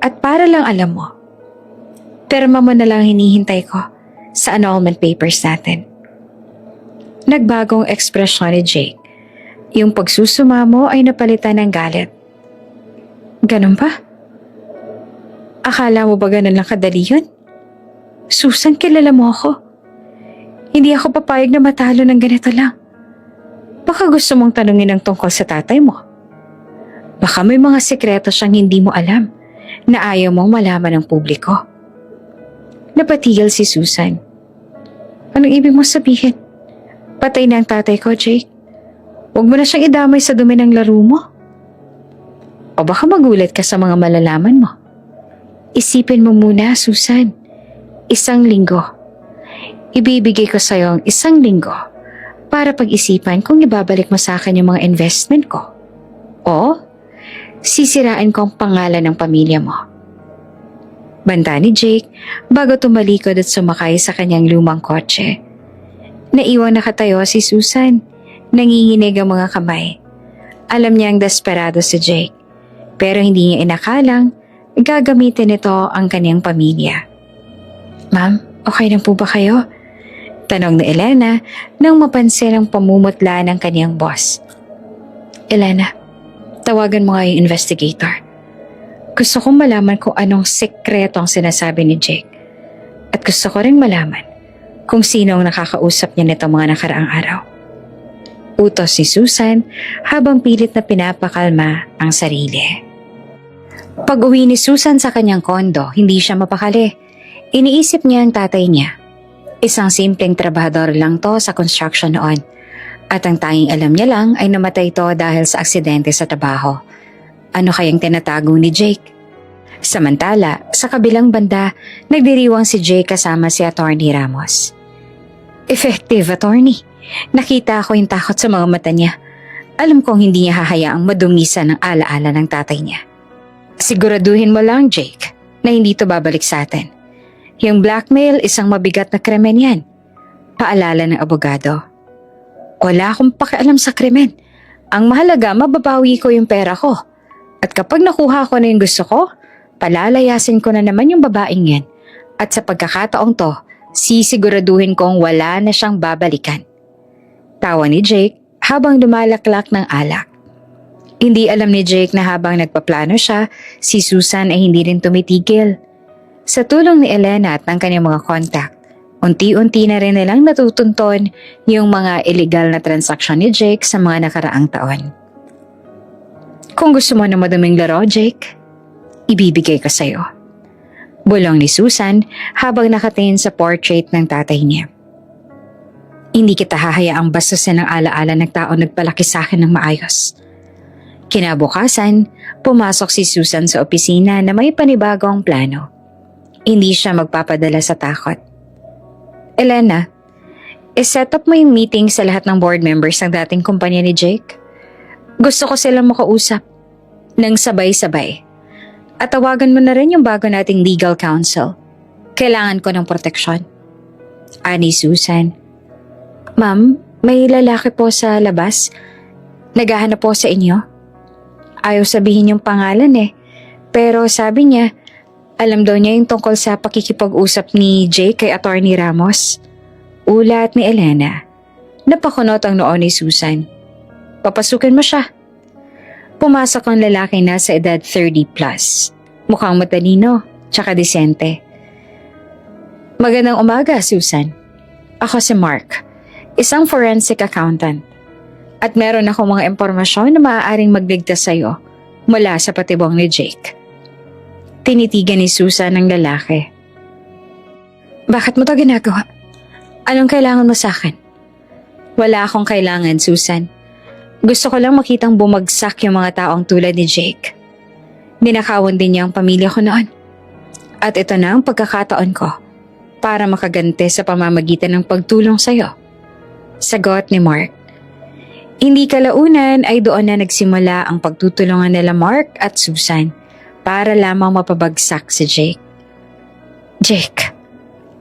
At para lang alam mo, pirma mo na lang hinihintay ko sa annulment papers natin. Nagbagong ekspresyon ni Jake. Yung pagsusumamo ay napalitan ng galit. Ganun ba? Akala mo ba ganun lang kadali yun? Susan, kilala mo ako. Hindi ako papayag na matalo ng ganito lang. Baka gusto mong tanungin ang tungkol sa tatay mo. Baka may mga sekreto siyang hindi mo alam na ayaw mong malaman ng publiko. Napatigil si Susan. Anong ibig mo sabihin? Patay na ang tatay ko, Jake. Huwag mo na siyang idamay sa dumi ng laro mo. O baka magulat ka sa mga malalaman mo. Isipin mo muna, Susan. 1 linggo. Ibibigay ko sa'yo ang 1 linggo para pag-isipan kung ibabalik mo sa akin yung mga investment ko. O sisirain ko ang pangalan ng pamilya mo. Banta ni Jake bago tumalikod at sumakay sa kanyang lumang kotse. Naiwang nakatayo si Susan. Nanginginig ang mga kamay. Alam niya ang desperado si Jake. Pero hindi niya inakalang gagamitin nito ang kanyang pamilya. Ma'am, okay lang po ba kayo? Tanong ni Elena nang mapansin ang pamumutla ng kanyang boss. Elena, tawagan mo nga yung investigator. Gusto kong malaman kung anong sekreto ang sinasabi ni Jake. At gusto ko rin malaman kung sino ang nakakausap niya nito mga nakaraang araw. Utos si Susan habang pilit na pinapakalma ang sarili. Pag-uwi ni Susan sa kanyang kondo, hindi siya mapakali. Iniisip niya ang tatay niya. Isang simpleng trabahador lang to sa construction noon. At ang tanging alam niya lang ay namatay ito dahil sa aksidente sa trabaho. Ano kayang tinatago ni Jake? Samantala, sa kabilang banda, nagdiriwang si Jake kasama si Attorney Ramos. Effective, Attorney. Nakita ko yung takot sa mga mata niya. Alam kong hindi niya hahayaang madungisan ng alaala ng tatay niya. Siguraduhin mo lang, Jake, na hindi to babalik sa atin. Yung blackmail, isang mabigat na krimen yan. Paalala ng abogado. Wala akong pakialam sa krimen. Ang mahalaga, mababawi ko yung pera ko. At kapag nakuha ko na yung gusto ko, palalayasin ko na naman yung babaeng yan. At sa pagkakataong to, sisiguraduhin kong wala na siyang babalikan. Tawa ni Jake habang lumalaklak ng alak. Hindi alam ni Jake na habang nagpaplano siya, si Susan ay hindi rin tumitigil. Sa tulong ni Elena at ng kanyang mga contact, unti-unti na rin nilang natutunton yung mga illegal na transaksyon ni Jake sa mga nakaraang taon. Kung gusto mo na madaming laro, Jake, ibibigay ko sa'yo. Bulong ni Susan habang nakatingin sa portrait ng tatay niya. Hindi kita hahayaang bastusin ng alaala ng tao nagpalaki sa akin ng maayos. Kinabukasan, pumasok si Susan sa opisina na may panibagong plano. Hindi siya magpapadala sa takot. Elena, iset up mo yung meeting sa lahat ng board members ng dating kumpanya ni Jake. Gusto ko silang makausap ng sabay-sabay. At tawagan mo na rin yung bago nating legal counsel. Kailangan ko ng proteksyon. Ani Susan. Ma'am, may lalaki po sa labas. Naghahanap po sa inyo. Ayaw sabihin yung pangalan Pero sabi niya, alam daw niya yung tungkol sa pakikipag-usap ni Jake kay Attorney Ramos. Ulat ni Elena. Napakunot ang noo ni Susan. Papasukin mo siya. Pumasok ang lalaki na sa edad 30 plus. Mukhang matalino, tsaka disente. Magandang umaga, Susan. Ako si Mark, isang forensic accountant. At meron ako mga impormasyon na maaaring magligtas sa'yo mula sa patibong ni Jake. Tinitigan ni Susan ang lalaki. Bakit mo to ginagawa? Anong kailangan mo sa akin? Wala akong kailangan, Susan. Gusto ko lang makitang bumagsak yung mga taong tulad ni Jake. Ninakawan din niya ang pamilya ko noon. At ito na ang pagkakataon ko para makagante sa pamamagitan ng pagtulong sa'yo. Sagot ni Mark. Hindi kalaunan ay doon na nagsimula ang pagtutulungan nila Mark at Susan para lamang mapabagsak si Jake. Jake,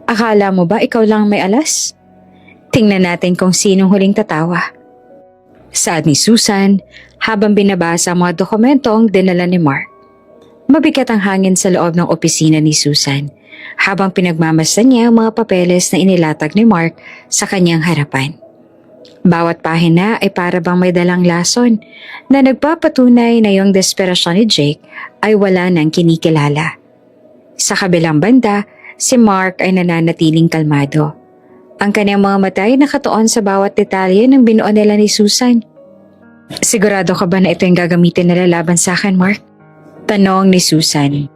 akala mo ba ikaw lang may alas? Tingnan natin kung sinong huling tatawa. Saad ni Susan habang binabasa ang mga dokumentong dinala ni Mark. Mabigat ang hangin sa loob ng opisina ni Susan habang pinagmamasdan niya ang mga papeles na inilatag ni Mark sa kanyang harapan. Bawat pahina ay para bang may dalang lason na nagpapatunay na yung desperasyon ni Jake ay wala nang kinikilala. Sa kabilang banda, si Mark ay nananatiling kalmado. Ang kanyang mga mata ay nakatuon sa bawat detalye ng binuo nila ni Susan. Sigurado ka ba na ito yung gagamitin nila laban sa akin, Mark? Tanong ni Susan.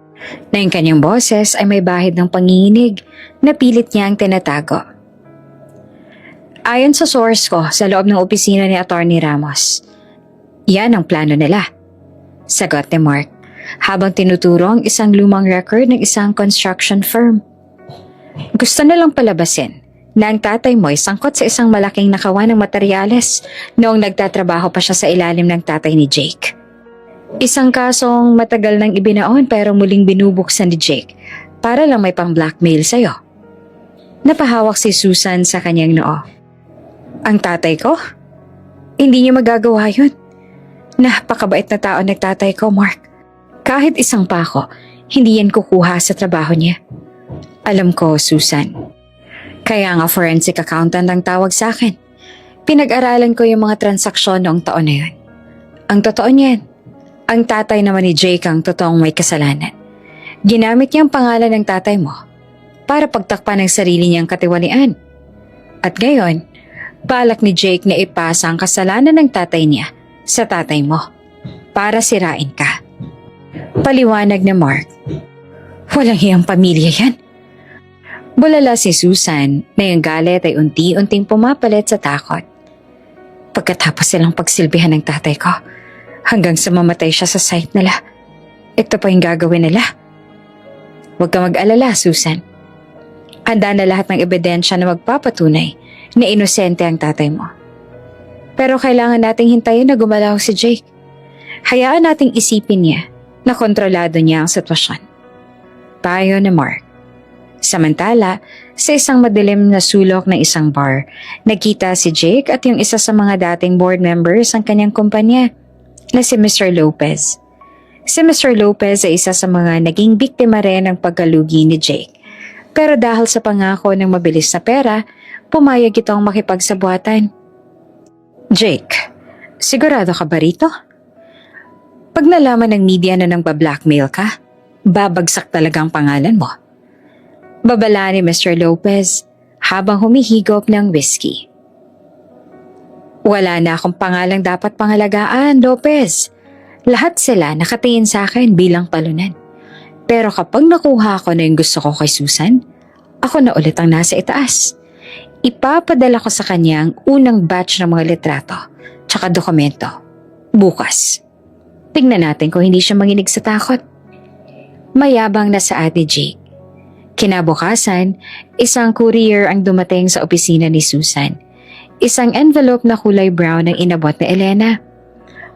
Na yung kanyang boses ay may bahid ng panginginig na pilit niyang tinatago. Ayon sa source ko sa loob ng opisina ni Attorney Ramos, yan ang plano nila. Sagot ni Mark habang tinuturo ang isang lumang record ng isang construction firm. Gusto nilang palabasin na ang tatay mo ay sangkot sa isang malaking nakawan ng materyales noong nagtatrabaho pa siya sa ilalim ng tatay ni Jake. Isang kasong matagal nang ibinaon pero muling binubuksan ni Jake para lang may pang-blackmail sa'yo. Napahawak si Susan sa kanyang noo. Ang tatay ko? Hindi niya magagawa yun. Napakabait na tao nagtatay ko, Mark. Kahit isang pako, hindi yan kukuha sa trabaho niya. Alam ko, Susan. Kaya nga forensic accountant ang tawag sa akin. Pinag-aralan ko yung mga transaksyon noong taon na yun. Ang totoo niyan, ang tatay naman ni Jake ang totoong may kasalanan. Ginamit niya ang pangalan ng tatay mo para pagtakpan ng sarili niyang katiwalian. At ngayon, balak ni Jake na ipasa ang kasalanan ng tatay niya sa tatay mo para sirain ka. Paliwanag ni Mark. Walang hiyang pamilya yan. Bulala si Susan na yung galit ay unti-unting pumapalit sa takot. Pagkatapos silang pagsilbihan ng tatay ko, hanggang sa mamatay siya sa site nila, ito pa yung gagawin nila. Huwag ka mag-alala, Susan. Handa na lahat ng ebidensya na magpapatunay na inosente ang tatay mo. Pero kailangan nating hintayin na gumalaw si Jake. Hayaan nating isipin niya na kontrolado niya ang sitwasyon. Payo ni Mark. Samantala, sa isang madilim na sulok ng isang bar, nakita si Jake at yung isa sa mga dating board members ng kanyang kumpanya na si Mr. Lopez. Si Mr. Lopez ay isa sa mga naging biktima rin ng pagkalugi ni Jake. Pero dahil sa pangako ng mabilis na pera, pumayag itong makipagsabuatan. Jake, sigurado ka ba rito? Pag nalaman ng media na nang ba-blackmail ka, babagsak talaga ang pangalan mo. Babala ni Mr. Lopez habang humihigop ng whiskey. Wala na akong pangalang dapat pangalagaan, Lopez. Lahat sila nakatingin sa akin bilang palunan. Pero kapag nakuha ko na yung gusto ko kay Susan, ako na ulit ang nasa itaas. Ipapadala ko sa kanya ang unang batch ng mga litrato tsaka dokumento. Bukas. Tingnan natin kung hindi siya manginig sa takot. Mayabang na sa Ate Jake. Kinabukasan, isang courier ang dumating sa opisina ni Susan. Isang envelope na kulay brown ang inabot ni Elena.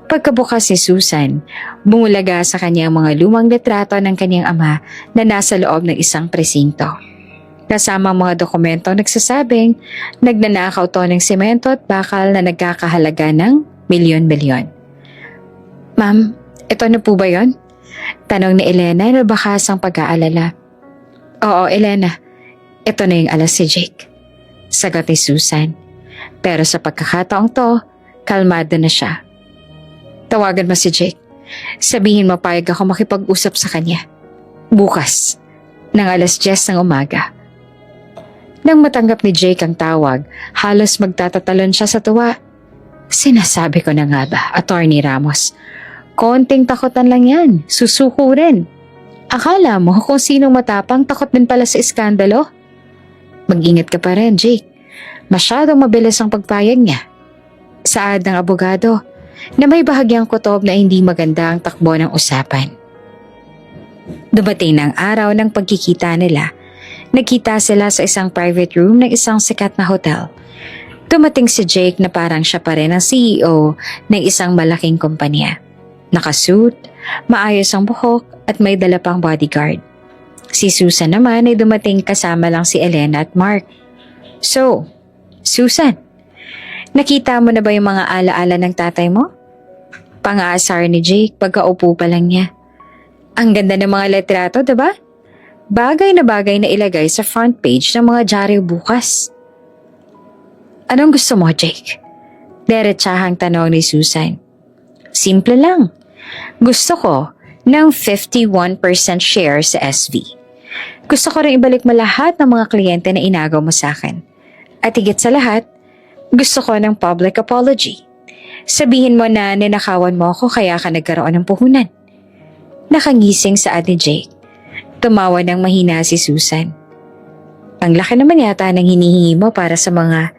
Pagkabukas ni Susan, bumulaga sa kanya ang mga lumang litrato ng kanyang ama na nasa loob ng isang presinto. Kasama ang mga dokumento nagsasabing nagnanakaw to ng semento at bakal na nagkakahalaga ng milyon-milyon. Ma'am, ito na po ba yon? Tanong ni Elena na bakas ang pag-aalala. Oo, Elena. Ito na yung alas si Jake. Sagot ni Susan. Pero sa pagkakataong to, kalmado na siya. Tawagan mo si Jake. Sabihin mo payag ako makipag-usap sa kanya. Bukas, ng alas 10 ng umaga. Nang matanggap ni Jake ang tawag, halos magtatatalon siya sa tuwa. Sinasabi ko na nga ba, Attorney Ramos. Konting takotan lang yan, susuko rin. Akala mo kung sinong matapang takot din pala sa iskandalo? Mag-ingat ka pa rin, Jake. Masyadong mabilis ang pagpayag niya. Saad ng abogado na may bahagyang kutob na hindi maganda ang takbo ng usapan. Dumating na ang araw ng pagkikita nila. Nagkita sila sa isang private room ng isang sikat na hotel. Dumating si Jake na parang siya pa rin ang CEO ng isang malaking kumpanya. Nakasuit, maayos ang buhok at may dala pang bodyguard. Si Susan naman ay dumating kasama lang si Elena at Mark. So, Susan, nakita mo na ba yung mga alaala ng tatay mo? Pang-aasar ni Jake pagkaupo pa lang niya. Ang ganda ng mga litrato, diba? Bagay na ilagay sa front page ng mga dyaryo bukas. Anong gusto mo, Jake? Diretsahang tanong ni Susan. Simple lang. Gusto ko ng 51% share sa SV. Gusto ko rin ibalik mo lahat ng mga kliyente na inagaw mo sa akin. At higit sa lahat, gusto ko ng public apology. Sabihin mo na ninakawan mo ako kaya ka nagkaroon ng puhunan. Nakangising sa ni Jake. Tumawa ng mahina si Susan. Ang laki naman yata ng hinihingi mo para sa mga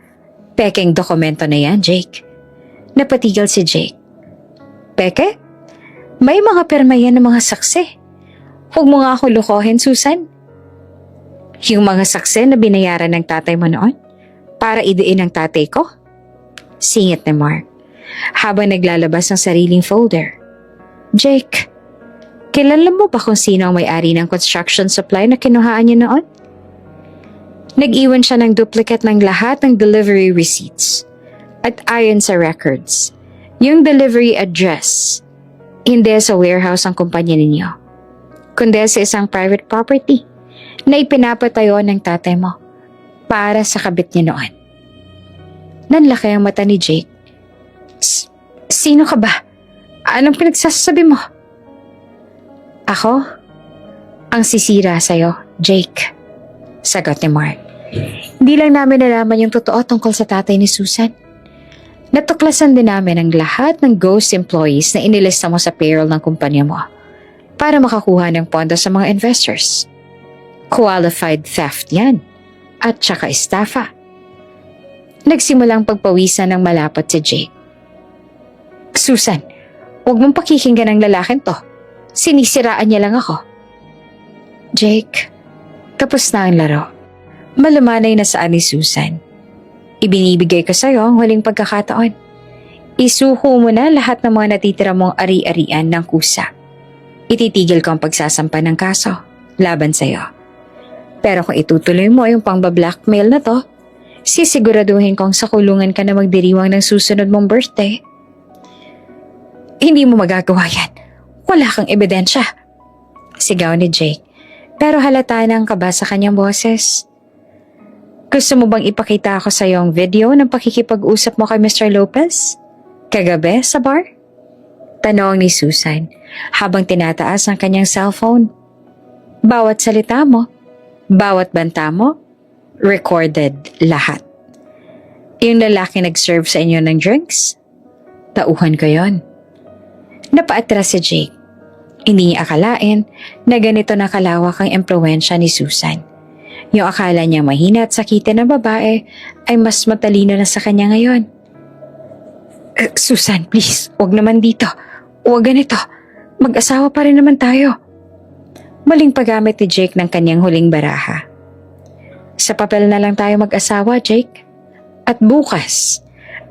pekeng dokumento na yan, Jake. Napatigil si Jake. Peke? May mga perma yan ng mga saksi. Huwag mo nga ako lukohin, Susan. Yung mga saksi na binayaran ng tatay mo noon para idiin ang tatay ko? Singit ni Mark habang naglalabas ng sariling folder. Jake, kilala mo ba kung sino ang may-ari ng construction supply na kinuhaan niya noon? Nag-iwan siya ng duplicate ng lahat ng delivery receipts. At ayon sa records, yung delivery address, hindi sa warehouse ang kumpanya ninyo, kundi sa isang private property na ipinapatayo ng tatay mo para sa kabit niya noon. Nanlaki ang mata ni Jake. Sino ka ba? Anong pinagsasabi mo? Ako? Ang sisira sa'yo, Jake. Sagot ni Mark. Hindi lang namin nalaman yung totoo tungkol sa tatay ni Susan. Natuklasan din namin ang lahat ng ghost employees na inilista mo sa payroll ng kumpanya mo para makakuha ng pondo sa mga investors. Qualified theft yan. At saka estafa. Nagsimulang pagpawisan ng malapot si Jake. Susan, huwag mong pakikinggan ang lalaking to. Sinisiraan niya lang ako. Jake, tapos na ang laro. Malumanay na saan ni Susan. Ibinibigay ko sa'yo ang huling pagkakataon. Isuko mo na lahat ng mga natitira mong ari-arian ng kusa. Ititigil ko ang pagsasampa ng kaso laban sa'yo. Pero kung itutuloy mo yung pang-blackmail na to, sisiguraduhin kong sa kulungan ka na magdiriwang ng susunod mong birthday. Hindi mo magagawa yan. Wala kang ebidensya. Sigaw ni Jake, pero halata na ang kaba sa kanyang boses. Gusto mo bang ipakita ako sa iyo ang video ng pakikipag-usap mo kay Mr. Lopez? Kagabi sa bar? Tanong ni Susan habang tinataas ang kanyang cellphone. Bawat salita mo, Bawat banta mo, recorded lahat. Yung lalaki nag-serve sa inyo ng drinks, tauhan ko yon. Napaatras si Jake. Hindi niya akalain na ganito na kalawak ang impluwensya ni Susan. Yung akala niya mahina at sakitin ng babae ay mas matalino na sa kanya ngayon. Susan, please, huwag naman dito. Huwag ganito. Mag-asawa pa rin naman tayo. Maling paggamit ni Jake ng kanyang huling baraha. Sa papel na lang tayo mag-asawa, Jake. At bukas,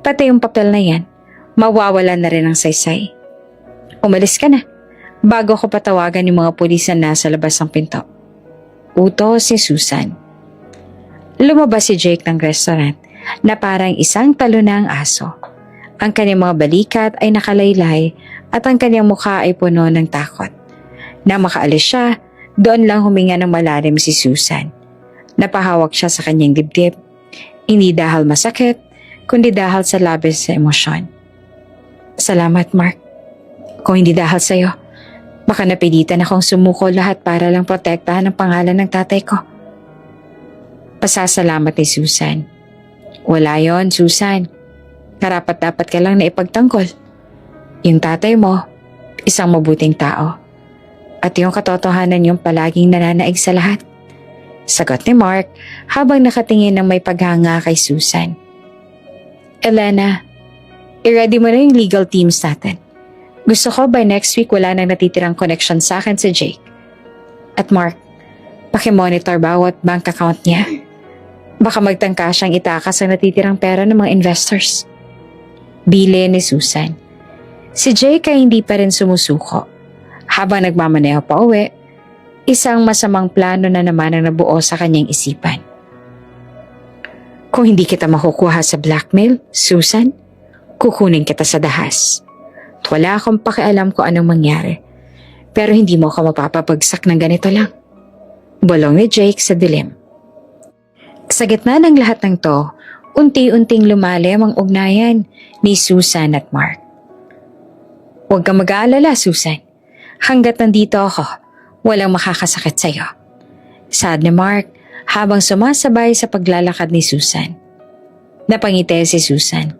pati yung papel na yan, mawawalan na rin ang saysay. Umalis ka na, bago ko patawagan yung mga pulis na nasa labas ng pinto. Utos si Susan. Lumabas si Jake ng restaurant na parang isang talo na ang aso. Ang kanyang mga balikat ay nakalaylay at ang kanyang mukha ay puno ng takot. Nang makaalis siya, doon lang huminga ng malalim si Susan. Napahawak siya sa kanyang dibdib. Hindi dahil masakit, kundi dahil sa labis sa emosyon. Salamat, Mark. Kung hindi dahil sa'yo, baka napilitan akong sumuko lahat para lang protektahan ang pangalan ng tatay ko. Pasasalamat ni Susan. Wala yon, Susan. Karapat-dapat ka lang na ipagtanggol. Yung tatay mo, isang mabuting tao. At yung katotohanan yung palaging nananaig sa lahat. Sagot ni Mark habang nakatingin ng may paghanga kay Susan. Elena, i-ready mo na yung legal teams natin. Gusto ko by next week wala nang natitirang connection sa akin si Jake. At Mark, pakimonitor bawat bank account niya. Baka magtangka siyang itakas ang natitirang pera ng mga investors. Bili ni Susan. Si Jake ay hindi pa rin sumusuko. Habang nagmamaneho pa uwi, isang masamang plano na naman ang nabuo sa kanyang isipan. Kung hindi kita makukuha sa blackmail, Susan, kukunin kita sa dahas. At wala akong pakialam kung anong mangyari. Pero hindi mo ako mapapabagsak ng ganito lang. Bulong ni Jake sa dilim. Sa gitna ng lahat ng to, unti-unting lumalim ang ugnayan ni Susan at Mark. Huwag kang mag-aalala, Susan. Hanggat nandito ako, walang makakasakit sa'yo. Sad ni Mark habang sumasabay sa paglalakad ni Susan. Napangiti si Susan.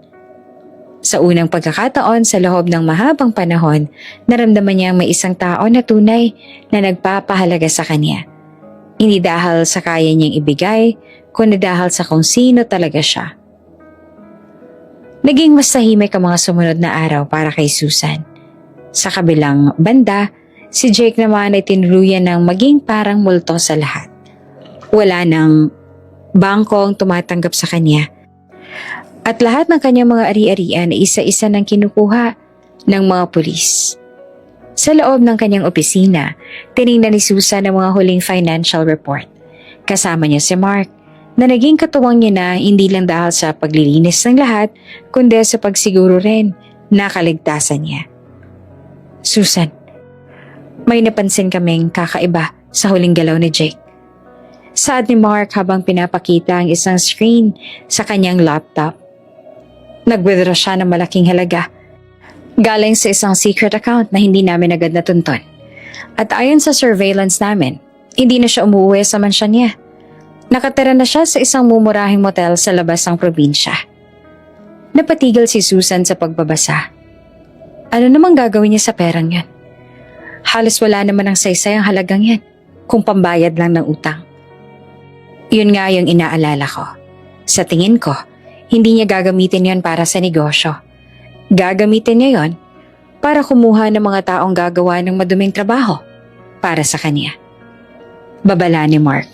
Sa unang pagkakataon sa loob ng mahabang panahon, naramdaman niyang may isang tao na tunay na nagpapahalaga sa kanya. Hindi dahil sa kaya niyang ibigay, kundi dahil sa kung sino talaga siya. Naging mas tahimik ang mga sumunod na araw para kay Susan. Sa kabilang banda, si Jake naman ay tinuluyan ng maging parang multo sa lahat. Wala nang bangkong tumatanggap sa kanya. At lahat ng kanyang mga ari-arian ay isa-isa nang kinukuha ng mga pulis. Sa loob ng kanyang opisina, tiningnan ni Susan ang mga huling financial report. Kasama niya si Mark, na naging katuwang niya na hindi lang dahil sa paglilinis ng lahat, kundi sa pagsiguro rin na kaligtasan niya. Susan, may napansin kaming kakaiba sa huling galaw ni Jake. Saad ni Mark habang pinapakita ang isang screen sa kanyang laptop. Nag-withdraw siya ng malaking halaga. Galing sa isang secret account na hindi namin agad natuntun. At ayon sa surveillance namin, hindi na siya umuwi sa mansyon niya. Nakatira na siya sa isang mumurahing motel sa labas ng probinsya. Napatigil si Susan sa pagbabasa. Ano namang gagawin niya sa perang yan? Halos wala naman ang saysay ang halagang yan kung pambayad lang ng utang. Yun nga yung inaalala ko. Sa tingin ko, hindi niya gagamitin yon para sa negosyo. Gagamitin niya yon para kumuha ng mga taong gagawa ng maduming trabaho para sa kanya. Babala ni Mark.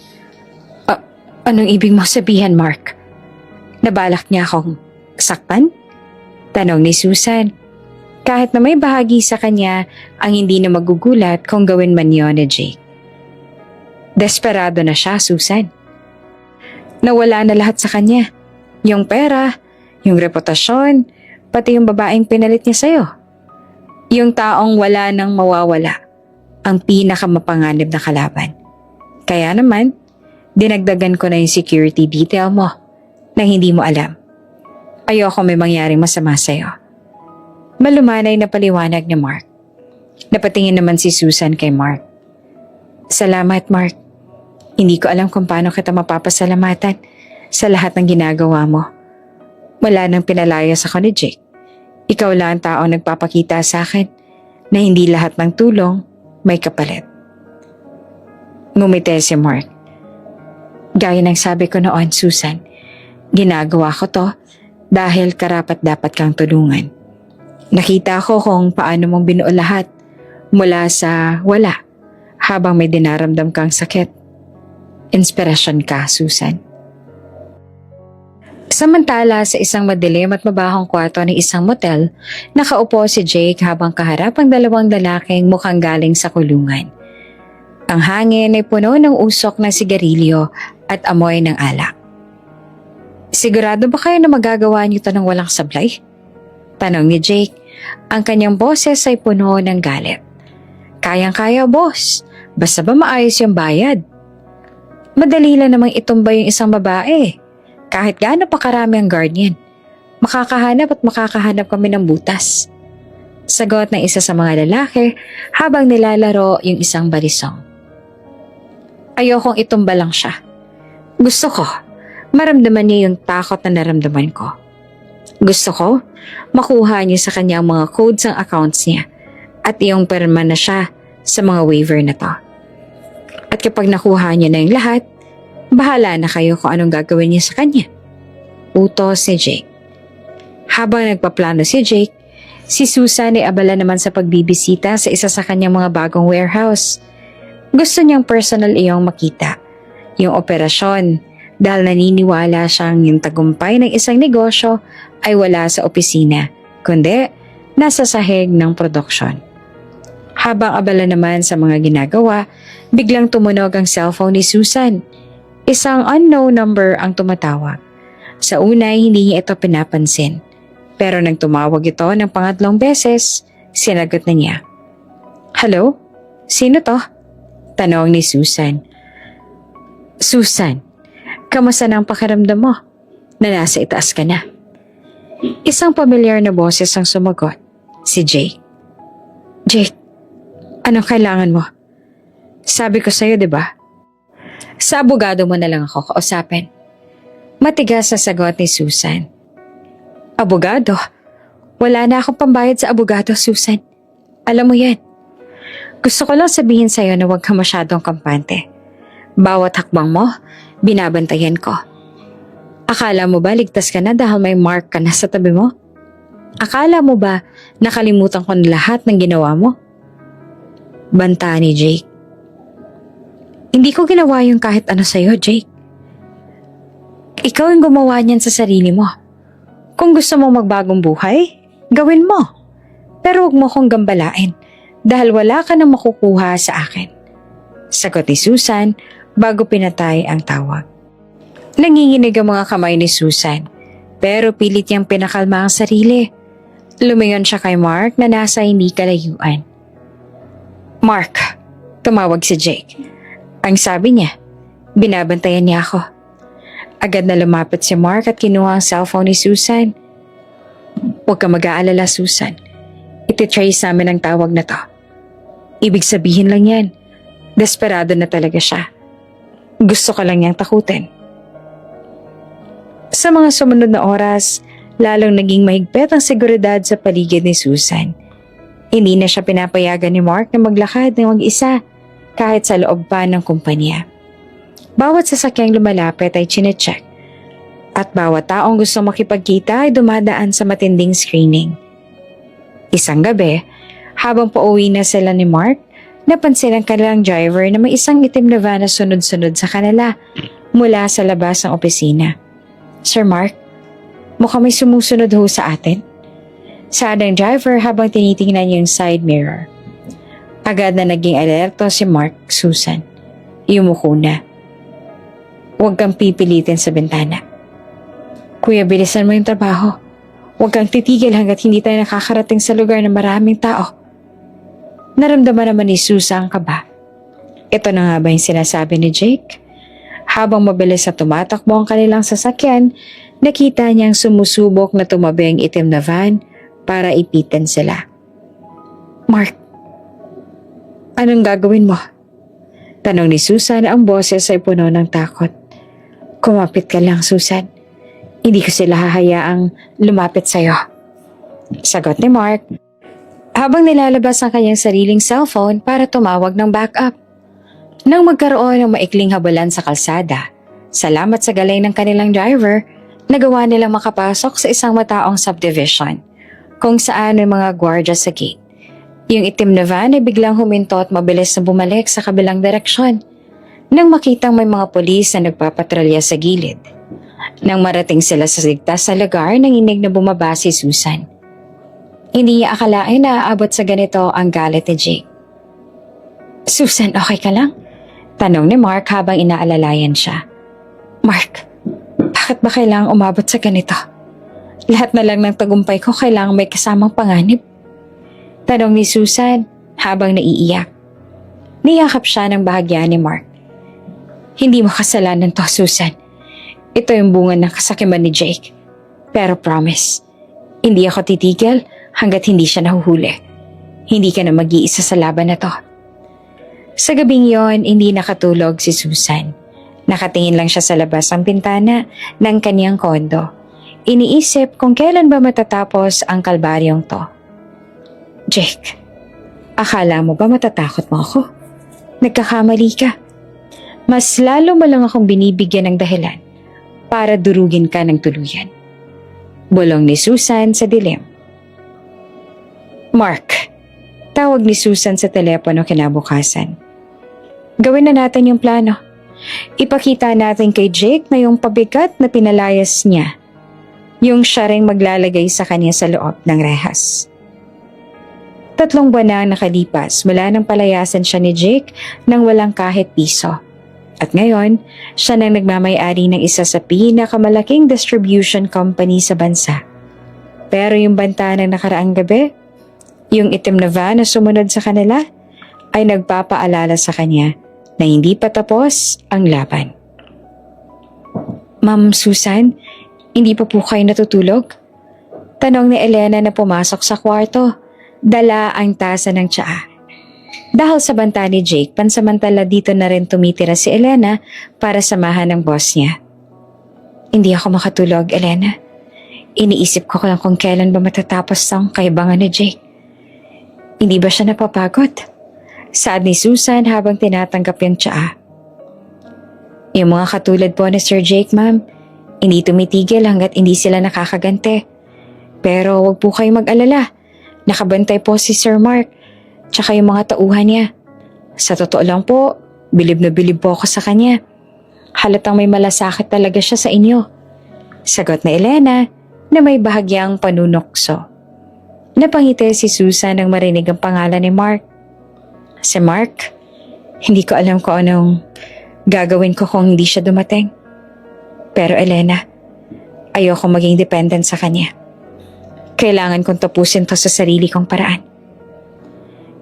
Anong ibig mo sabihin, Mark? Nabalak niya akong saktan? Tanong ni Susan. Kahit na may bahagi sa kanya ang hindi na magugulat kung gawin man yon ni Jake. Desperado na siya, Susan. Nawala na lahat sa kanya. Yung pera, yung reputasyon, pati yung babaeng pinalit niya sa'yo. Yung taong wala nang mawawala. Ang pinakamapanganib na kalaban. Kaya naman, dinagdagan ko na yung security detail mo nang hindi mo alam. Ayoko may mangyaring masama sa'yo. Malumanay na paliwanag ni Mark. Napatingin naman si Susan kay Mark. Salamat, Mark. Hindi ko alam kung paano kita mapapasalamatan sa lahat ng ginagawa mo. Wala nang pinalayas ako ni Jake. Ikaw lang ang tao nagpapakita sa akin na hindi lahat ng tulong may kapalit. Ngumiti si Mark. Gaya ng sabi ko noon, Susan, ginagawa ko to dahil karapat-dapat kang tulungan. Nakita ko kung paano mong binuo lahat mula sa wala habang may dinaramdam kang sakit. Inspirasyon ka, Susan. Samantala sa isang madilim at mabahong kwarto ng isang motel, nakaupo si Jake habang kaharap ang dalawang lalaking mukhang galing sa kulungan. Ang hangin ay puno ng usok ng sigarilyo at amoy ng alak. Sigurado ba kayo na magagawa niyo ito ng walang sablay? Tanong ni Jake. Ang kanyang boses ay puno ng galit. Kayang-kaya, boss. Basta ba maayos yung bayad? Madali lang namang itumba yung isang babae. Kahit gaano pa karami ang guard niyan. Makakahanap kami ng butas. Sagot ng isa sa mga lalaki habang nilalaro yung isang barisong. Ayokong itumba lang siya. Gusto ko, maramdaman niya yung takot na naramdaman ko. Gusto ko, makuha niya sa kanya ang mga codes ng accounts niya at iyong perma na siya sa mga waiver na to. At kapag nakuha niya na yung lahat, bahala na kayo kung anong gagawin niya sa kanya. Utos ni Jake. Habang nagpaplano si Jake, si Susan ay abala naman sa pagbibisita sa isa sa kanyang mga bagong warehouse. Gusto niyang personal iyong makita yung operasyon dahil naniniwala siyang yung tagumpay ng isang negosyo ay wala sa opisina, kundi nasa sahig ng produksyon. Habang abala naman sa mga ginagawa, biglang tumunog ang cellphone ni Susan. Isang unknown number ang tumatawag. Sa una ay hindi niya ito pinapansin. Pero nang tumawag ito ng pangatlong beses, sinagot na niya. Hello? Sino to? Tanong ni Susan. Susan, kamusta na ang pakiramdam mo? Na nasa itaas ka na. Isang pamilyar na boses ang sumagot. Si Jake. Jake, anong kailangan mo? Sabi ko sa'yo, di ba? Sa abogado mo na lang ako kausapin. Matigas sa sagot ni Susan. Abogado? Wala na akong pambayad sa abogado, Susan. Alam mo yan. Gusto ko lang sabihin sa'yo na huwag ka masyadong kampante. Bawat hakbang mo, binabantayan ko. Akala mo ba ligtas ka na dahil may Mark ka na sa tabi mo? Akala mo ba nakalimutan ko na lahat ng ginawa mo? Banta ni Jake. Hindi ko ginawa yung kahit ano sa'yo, Jake. Ikaw ang gumawa niyan sa sarili mo. Kung gusto mo magbagong buhay, gawin mo. Pero huwag mo kong gambalain dahil wala ka nang makukuha sa akin. Sagot ni Susan bago pinatay ang tawag. Nanginginig ang mga kamay ni Susan pero pilit niyang pinakalma ang sarili. Lumingon siya kay Mark na nasa hindi kalayuan. Mark, tumawag si Jake. Ang sabi niya, binabantayan niya ako. Agad na lumapit si Mark at kinuha ang cellphone ni Susan. Huwag ka mag-aalala, Susan. Iti-trace namin ang tawag na to. Ibig sabihin lang yan, desperado na talaga siya. Gusto ka lang niyang takutin. Sa mga sumunod na oras, lalong naging mahigpit ang seguridad sa paligid ni Susan. Hindi na siya pinapayagan ni Mark na maglakad ng mag-isa kahit sa loob pa ng kumpanya. Bawat sasakyang lumalapit ay chinecheck at bawat taong gusto makipagkita ay dumadaan sa matinding screening. Isang gabi, habang pauwi na sila ni Mark, napansin ang kanilang driver na may isang itim na van na sunod-sunod sa kanila mula sa labas ng opisina. Sir Mark, mukhang may sumusunod ho sa atin. Saad ng driver habang tinitingnan niya yung side mirror. Agad na naging alerto si Mark, Susan. Yumuko na. Huwag kang pipilitin sa bintana. Kuya, bilisan mo yung trabaho. Huwag kang titigil hanggat hindi tayo nakakarating sa lugar na maraming tao. Naramdaman naman ni Susan ang kaba. Ito na nga ba yung sinasabi ni Jake? Habang mabilis na tumatakbo ang kanilang sasakyan, nakita niyang sumusubok na tumabi ang itim na van para ipitan sila. Mark, anong gagawin mo? Tanong ni Susan, ang boses ay puno ng takot. Kumapit ka lang, Susan. Hindi ko sila hahayaang lumapit sa'yo. Sagot ni Mark, habang nilalabas ang kanyang sariling cellphone para tumawag ng backup. Nang magkaroon ng maikling habulan sa kalsada, salamat sa galing ng kanilang driver, nagawa nilang makapasok sa isang mataong subdivision, kung saan may mga gwardya sa gate. Yung itim na van ay biglang huminto at mabilis na bumalik sa kabilang direksyon, nang makitang may mga pulis na nagpapatrolya sa gilid. Nang marating sila sa ligtas sa lugar, nanginig na bumaba si Susan. Hindi niya akalain na aabot sa ganito ang galit ni Jake. Susan, okay ka lang? Tanong ni Mark habang inaalalayan siya. Mark, bakit ba kailangang umabot sa ganito? Lahat na lang ng tagumpay ko kailangang may kasamang panganib. Tanong ni Susan habang naiiyak. Niyakap siya ng bahagya ni Mark. Hindi mo kasalanan to, Susan. Ito yung bunga ng kasakiman ni Jake. Pero promise, hindi ako titigil hanggat hindi siya nahuhuli. Hindi ka na mag-iisa sa laban na to. Sa gabing yon, hindi nakatulog si Susan. Nakatingin lang siya sa labas ng bintana ng kanyang kondo. Iniisip kung kailan ba matatapos ang kalbaryong to. Jake, akala mo ba matatakot mo ako? Nagkakamali ka. Mas lalo mo lang akong binibigyan ng dahilan para durugin ka ng tuluyan. Bulong ni Susan sa dilim. Mark, tawag ni Susan sa telepono kinabukasan. Gawin na natin yung plano. Ipakita natin kay Jake na yung pabigat na pinalayas niya, yung siya ring maglalagay sa kanya sa loob ng rehas. 3 buwan na ang nakalipas mula nang palayasan siya ni Jake nang walang kahit piso. At ngayon, siya nang nagmamay-ari ng isa sa pinakamalaking distribution company sa bansa. Pero yung banta ng nakaraang gabi, yung itim na van na sumunod sa kanila, ay nagpapaalala sa kanya na hindi pa tapos ang laban. Ma'am Susan, hindi pa po kayo natutulog? Tanong ni Elena na pumasok sa kwarto, dala ang tasa ng tsaa. Dahil sa banta ni Jake, pansamantala dito na rin tumitira si Elena para samahan ng boss niya. Hindi ako makatulog, Elena. Iniisip ko lang kung kailan ba matatapos ang kaibangan ni Jake. Hindi ba siya napapagod? Saad ni Susan habang tinatanggap yung tsaa. Yung mga katulad po ni Sir Jake, ma'am, hindi tumitigil hanggat hindi sila nakakagante. Pero wag po kayong mag-alala. Nakabantay po si Sir Mark, tsaka yung mga tauhan niya. Sa totoo lang po, bilib na bilib po ako sa kanya. Halatang may malasakit talaga siya sa inyo. Sagot na Elena na may bahagyang panunokso. Napangiti si Susan nang marinig ang pangalan ni Mark. Si Mark, hindi ko alam kung anong gagawin ko kung hindi siya dumating. Pero Elena, ayoko maging dependent sa kanya. Kailangan kong tapusin to sa sarili kong paraan.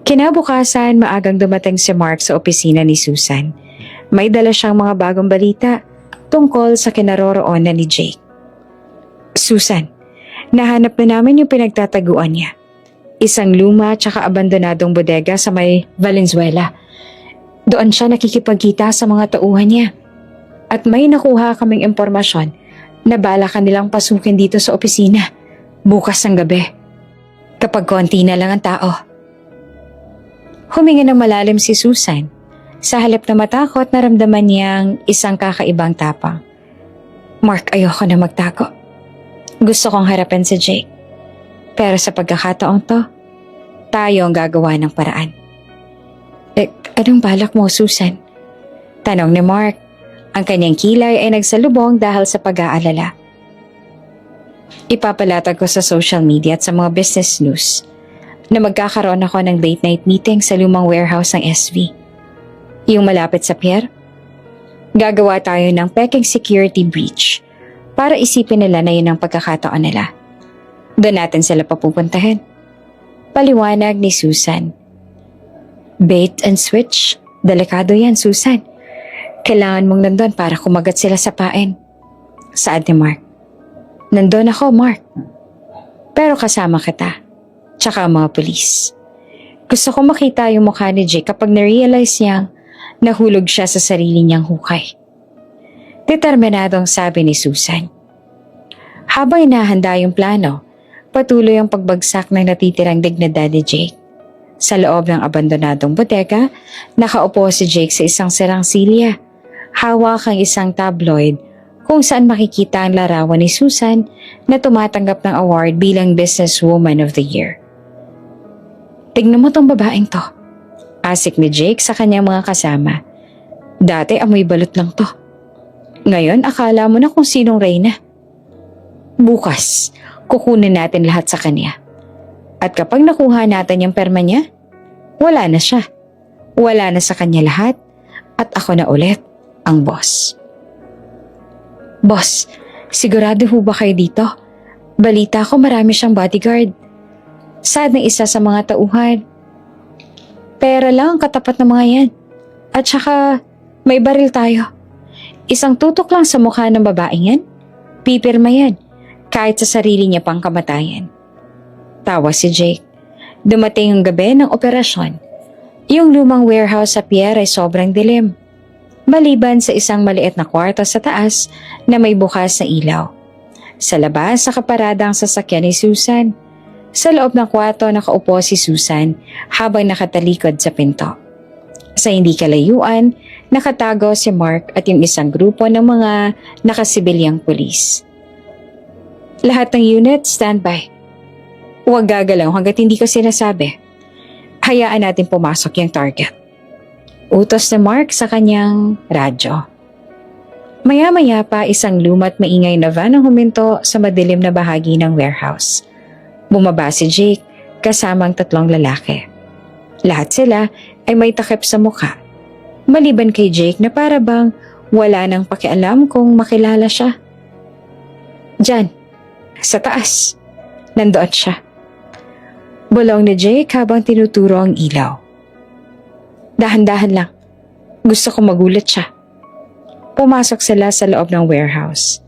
Kinabukasan, maagang dumating si Mark sa opisina ni Susan. May dala siyang mga bagong balita tungkol sa kinaroroonan ni Jake. Susan, nahanap na namin yung pinagtataguan niya. Isang luma tsaka abandonadong bodega sa may Valenzuela. Doon siya nakikipagkita sa mga tauhan niya. At may nakuha kaming impormasyon na bala kanilang pasukin dito sa opisina bukas ng gabi. Kapag konti na lang ang tao. Huminga ng malalim si Susan. Sa halip na matakot, naramdaman niyang isang kakaibang tapang. Mark, ayoko na magtago. Gusto kong harapin si Jake. Pero sa pagkakataong to, tayo ang gagawa ng paraan. Anong balak mo, Susan? Tanong ni Mark. Ang kanyang kilay ay nagsalubong dahil sa pag-aalala. Ipapalatag ko sa social media at sa mga business news na magkakaroon ako ng late night meeting sa lumang warehouse ng SV. Yung malapit sa pier. Gagawa tayo ng peking security breach para isipin nila na yun ang pagkakataon nila. Doon natin sila papupuntahin. Paliwanag ni Susan. Bait and switch. Delikado yan, Susan. Kailangan mong nandun para kumagat sila sa pain. Saad ni Mark. Nandun ako, Mark. Pero kasama kita. Tsaka ang mga pulis. Gusto ko makita yung mukha ni Jake kapag na-realize niyang Nahulog siya sa sarili niyang hukay. Determinadong sabi ni Susan. Habang inahanda yung plano, patuloy ang pagbagsak ng natitirang dignidad ni Jake. Sa loob ng abandonadong bodega, nakaupo si Jake sa isang sirang silya. Hawak ang isang tabloid kung saan makikita ang larawan ni Susan na tumatanggap ng award bilang Businesswoman of the Year. Tignan mo tong babaeng to. Asik ni Jake sa kanyang mga kasama. Dati amoy balot lang to. Ngayon akala mo na kung sinong reyna. Bukas, kukunin natin lahat sa kanya. At kapag nakuha natin yung perma niya, wala na siya. Wala na sa kanya lahat at ako na ulit ang boss. Boss, sigurado ho ba kayo dito? Balita ko marami siyang bodyguard. Sad ng isa sa mga tauhan. Pera lang ang katapat ng mga yan. At saka, may baril tayo. Isang tutok lang sa mukha ng babaeng yan, pipirma yan, kahit sa sarili niya pang kamatayan. Tawa si Jake. Dumating ang gabi ng operasyon. Yung lumang warehouse sa pier ay sobrang dilim. Maliban sa isang maliit na kwarto sa taas na may bukas na ilaw. Sa labas, nakaparada ang sasakyan ni Susan. Sa loob ng kwarto nakaupo si Susan habang nakatalikod sa pinto. Sa hindi kalayuan, nakatago si Mark at yung isang grupo ng mga nakasibilyang pulis. Lahat ng unit, standby. Huwag gagalaw hanggat hindi ko sinasabi. Hayaan natin pumasok yung target. Utos ni Mark sa kanyang radyo. Maya-maya pa isang luma't maingay na van ang huminto sa madilim na bahagi ng warehouse. Bumaba si Jake kasamang 3 lalaki. Lahat sila ay may takip sa mukha. Maliban kay Jake na para bang wala nang pakialam kung makilala siya. Diyan, sa taas, nandoon siya. Bulong ni Jake habang tinuturo ang ilaw. Dahan-dahan lang. Gusto ko magulat siya. Pumasok sila sa loob ng warehouse.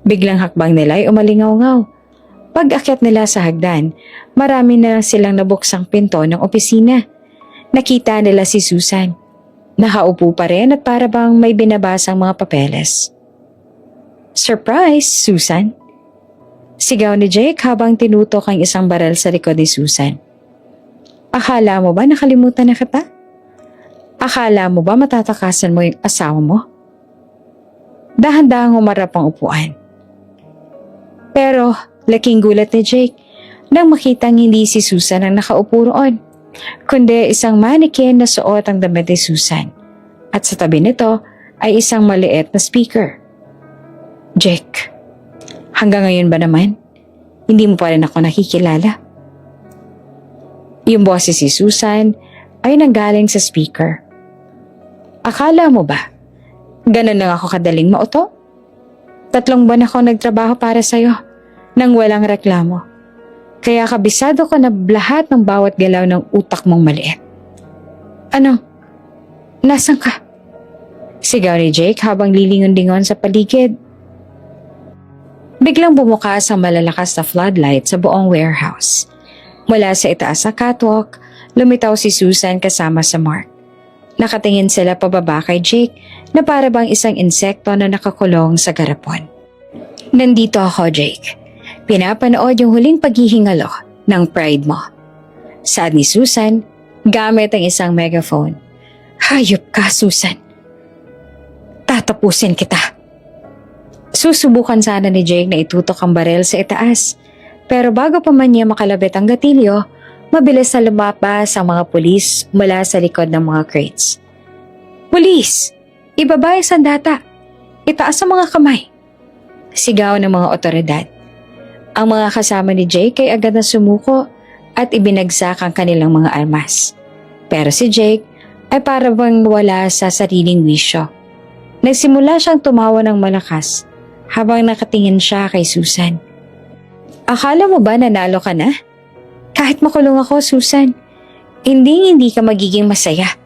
Biglang hakbang nila ay umalingaw-ngaw. Pag-akyat nila sa hagdan, marami na lang silang nabuksang pinto ng opisina. Nakita nila si Susan. Nakaupo pa rin at para bang may binabasang mga papeles. Surprise, Susan! Sigaw ni Jake habang tinutok ang isang baril sa likod ni Susan. Akala mo ba nakalimutan na kita? Akala mo ba matatakasan mo yung asawa mo? Dahan-dahang humarap ang upuan. Pero laking gulat ni Jake nang makitang hindi si Susan ang nakaupo roon, kundi isang mannequin na suot ang damit ni Susan. At sa tabi nito ay isang maliit na speaker. Jake, hanggang ngayon ba naman? Hindi mo pa rin ako nakikilala? Yung boses si Susan ay nanggaling sa speaker. Akala mo ba? Ganun lang ako kadaling mauto? 3 buwan ako nagtrabaho para sa'yo nang walang reklamo. Kaya kabisado ko na lahat ng bawat galaw ng utak mong maliit. Ano? Nasaan ka? Sigaw ni Jake habang lilingon-lingon sa paligid. Biglang bumukas ang malalakas na floodlight sa buong warehouse. Mula sa itaas na catwalk, lumitaw si Susan kasama sa Mark. Nakatingin sila pababa kay Jake na para bang isang insekto na nakakulong sa garapon. Nandito ako, Jake. Pinapanood yung huling paghihingalo ng pride mo. Saad ni Susan, gamit ang isang megaphone. Hayop ka, Susan. Tatapusin kita. Susubukan sana ni Jake na itutok ang baril sa itaas. Pero bago pa man niya makalabit ang gatilyo, mabilis na lumabas ang mga pulis mula sa likod ng mga crates. Pulis! Ibaba ang sandata! Itaas ang mga kamay! Sigaw ng mga otoridad. Ang mga kasama ni Jake ay agad na sumuko at ibinagsak ang kanilang mga armas. Pero si Jake ay para bang wala sa sariling wisyo. Nagsimula siyang tumawa ng malakas habang nakatingin siya kay Susan. Akala mo ba nanalo ka na? Kahit makulong ako, Susan, hindi ka magiging masaya.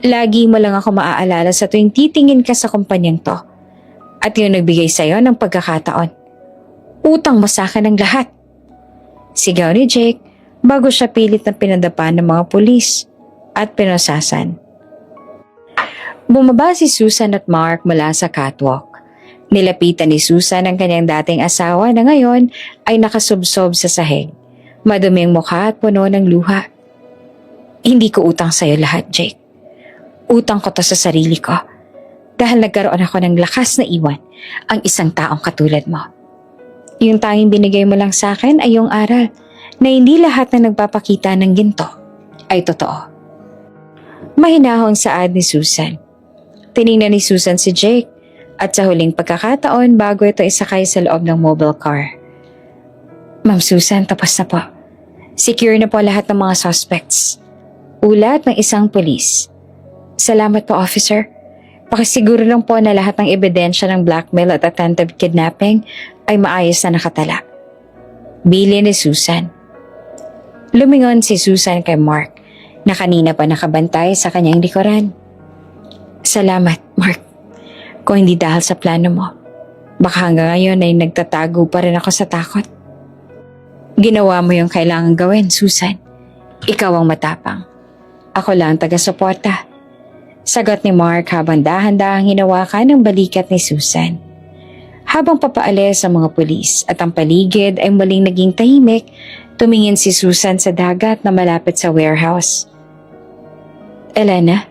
Lagi mo lang ako maaalala sa tuwing titingin ka sa kumpanyang to. At yun nagbigay sa'yo ng pagkakataon. Utang mo sa akin ang lahat. Sigaw ni Jake bago siya pilit na pinadapa ng mga pulis at pinosasan. Bumaba si Susan at Mark mula sa catwalk. Nilapitan ni Susan ang kanyang dating asawa na ngayon ay nakasubsob sa sahig. Maduming mukha at puno ng luha. Hindi ko utang sa'yo lahat, Jake. Utang ko to sa sarili ko. Dahil nagkaroon ako ng lakas na iwan ang isang taong katulad mo. Yung tanging binigay mo lang sa akin ay yung aral na hindi lahat na nagpapakita ng ginto ay totoo. Mahinahong saad ni Susan. Tiningnan ni Susan si Jake at sa huling pagkakataon bago ito isakay sa loob ng mobile car. Ma'am Susan, tapos na po. Secure na po lahat ng mga suspects. Ulat ng isang pulis. Salamat po, officer. Pakisiguro lang po na lahat ng ebidensya ng blackmail at attempted kidnapping ay maayos na nakatala. Bili ni Susan. Lumingon si Susan kay Mark na kanina pa nakabantay sa kanyang likuran. Salamat, Mark. Kung hindi dahil sa plano mo, baka hanggang ngayon ay nagtatago pa rin ako sa takot. Ginawa mo yung kailangan gawin, Susan. Ikaw ang matapang. Ako lang taga-suporta. Sagot ni Mark habang dahan-dahang hinawakan ang balikat ni Susan. Habang papaalis ang mga pulis at ang paligid ay muling naging tahimik, tumingin si Susan sa dagat na malapit sa warehouse. Elena,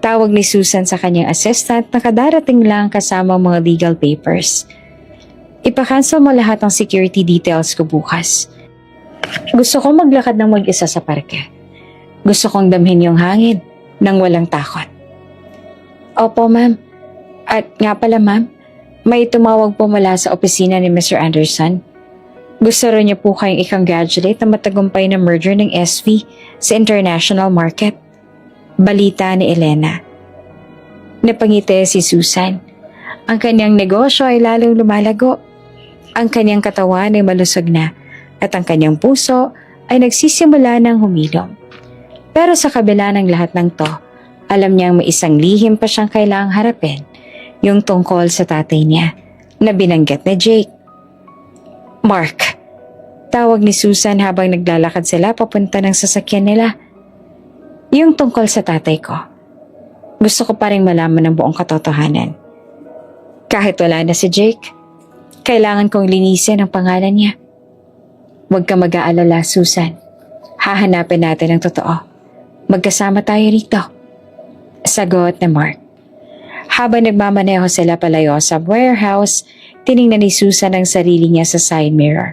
tawag ni Susan sa kanyang assistant na kadarating lang kasama ang mga legal papers. Ipakancel mo lahat ng security details ko bukas. Gusto kong maglakad ng mag-isa sa parke. Gusto kong damhin yung hangin nang walang takot. Opo, ma'am. At nga pala, ma'am, may tumawag po mula sa opisina ni Mr. Anderson. Gusto rin niya po kayong i-congratulate na matagumpay na merger ng SV sa international market. Balita ni Elena. Napangiti si Susan. Ang kanyang negosyo ay lalong lumalago. Ang kanyang katawan ay malusog na at ang kanyang puso ay nagsisimula ng humilom. Pero sa kabila ng lahat ng to, alam niyang may isang lihim pa siyang kailangang harapin, yung tungkol sa tatay niya na binanggit ni Jake. Mark, tawag ni Susan habang naglalakad sila papunta ng sasakyan nila. Yung tungkol sa tatay ko. Gusto ko pa rin malaman ng buong katotohanan. Kahit wala na si Jake, kailangan kong linisin ang pangalan niya. Huwag ka mag-aalala, Susan. Hahanapin natin ang totoo. Magkasama tayo rito. Sagot ni Mark. Habang nagmamaneho sila palayo sa warehouse, tiningnan ni Susan ang sarili niya sa side mirror.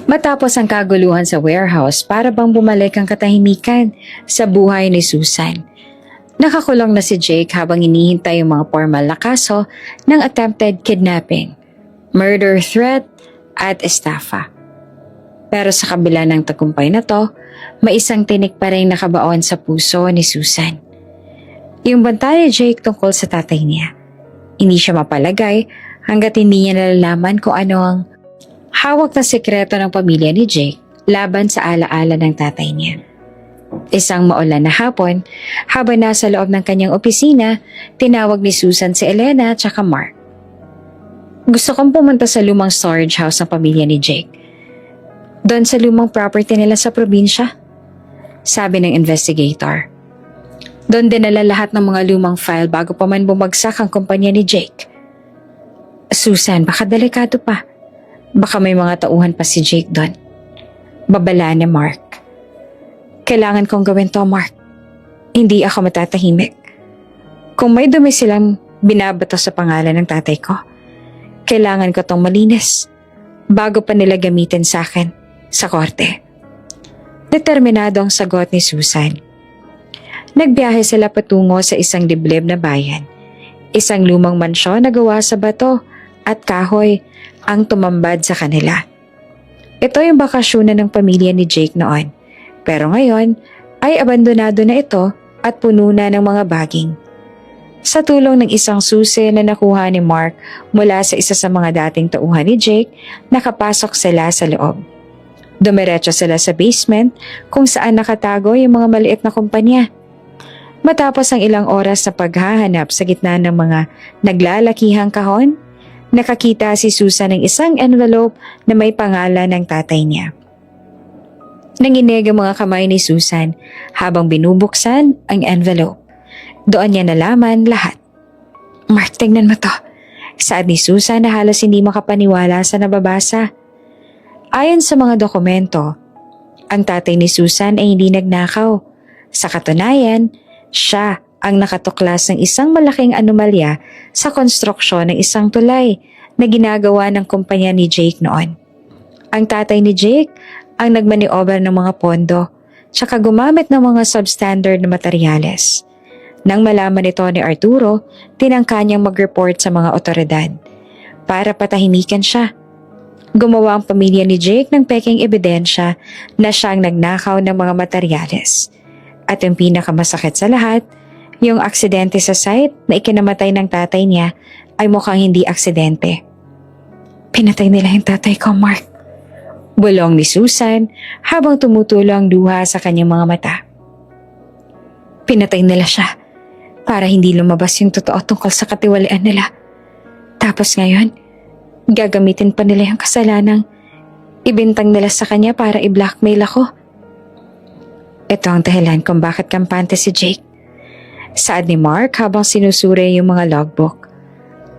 Matapos ang kaguluhan sa warehouse, para bang bumalik ang katahimikan sa buhay ni Susan. Nakakulong na si Jake habang hinihintay yung mga formal na kaso ng attempted kidnapping, murder threat at estafa. Pero sa kabila ng tagumpay na to, may isang tinik pa rin nakabaon sa puso ni Susan. Yung banta ni Jake tungkol sa tatay niya. Hindi siya mapalagay hanggat hindi niya nalalaman kung ano ang hawak na sekreto ng pamilya ni Jake laban sa alaala ng tatay niya. Isang maulan na hapon, habang nasa loob ng kanyang opisina, tinawag ni Susan si Elena at saka Mark. Gusto kong pumunta sa lumang storage house ng pamilya ni Jake. Doon sa lumang property nila sa probinsya, sabi ng investigator. Doon dinala lahat ng mga lumang file bago pa man bumagsak ang kumpanya ni Jake. Susan, baka delikado pa. Baka may mga tauhan pa si Jake doon. Babala ni Mark. Kailangan kong gawin to, Mark. Hindi ako matatahimik. Kung may dumi silang binabato sa pangalan ng tatay ko, kailangan ko tong malinis bago pa nila gamitin sa akin sa korte. Determinado ang sagot ni Susan. Nagbiyahe sila patungo sa isang liblib na bayan. Isang lumang mansyon na gawa sa bato at kahoy ang tumambad sa kanila. Ito yung bakasyonan ng pamilya ni Jake noon. Pero ngayon ay abandonado na ito at puno na ng mga baging. Sa tulong ng isang susi na nakuha ni Mark mula sa isa sa mga dating tauhan ni Jake, nakapasok sila sa loob. Dumiretso sila sa basement kung saan nakatago yung mga maliit na kumpanya. Matapos ang ilang oras na paghahanap sa gitna ng mga naglalakihang kahon, nakakita si Susan ng isang envelope na may pangalan ng tatay niya. Nanginig ang mga kamay ni Susan habang binubuksan ang envelope. Doon niya nalaman lahat. Mark, tingnan mo to. Saad ni Susan na halos hindi makapaniwala sa nababasa. Ayon sa mga dokumento, ang tatay ni Susan ay hindi nagnakaw. Sa katunayan, siya ang nakatuklas ng isang malaking anomalya sa konstruksyon ng isang tulay na ginagawa ng kumpanya ni Jake noon. Ang tatay ni Jake ang nagmaniover ng mga pondo tsaka gumamit ng mga substandard na materyales. Nang malaman nito ni Arturo, tinangka niyang mag-report sa mga otoridad para patahimikan siya. Gumawa ang pamilya ni Jake ng peking ebidensya na siya ang nagnakaw ng mga materyales. At yung pinakamasakit sa lahat, yung aksidente sa site na ikinamatay ng tatay niya ay mukhang hindi aksidente. Pinatay nila yung tatay ko, Mark. Bulong ni Susan habang tumutulo ang luha sa kanyang mga mata. Pinatay nila siya para hindi lumabas yung totoo tungkol sa katiwalian nila. Tapos ngayon, gagamitin pa nila yung kasalanang ibintang nila sa kanya para i-blackmail ako. Ito ang dahilan kung bakit kampante si Jake. Saad ni Mark habang sinusuri yung mga logbook.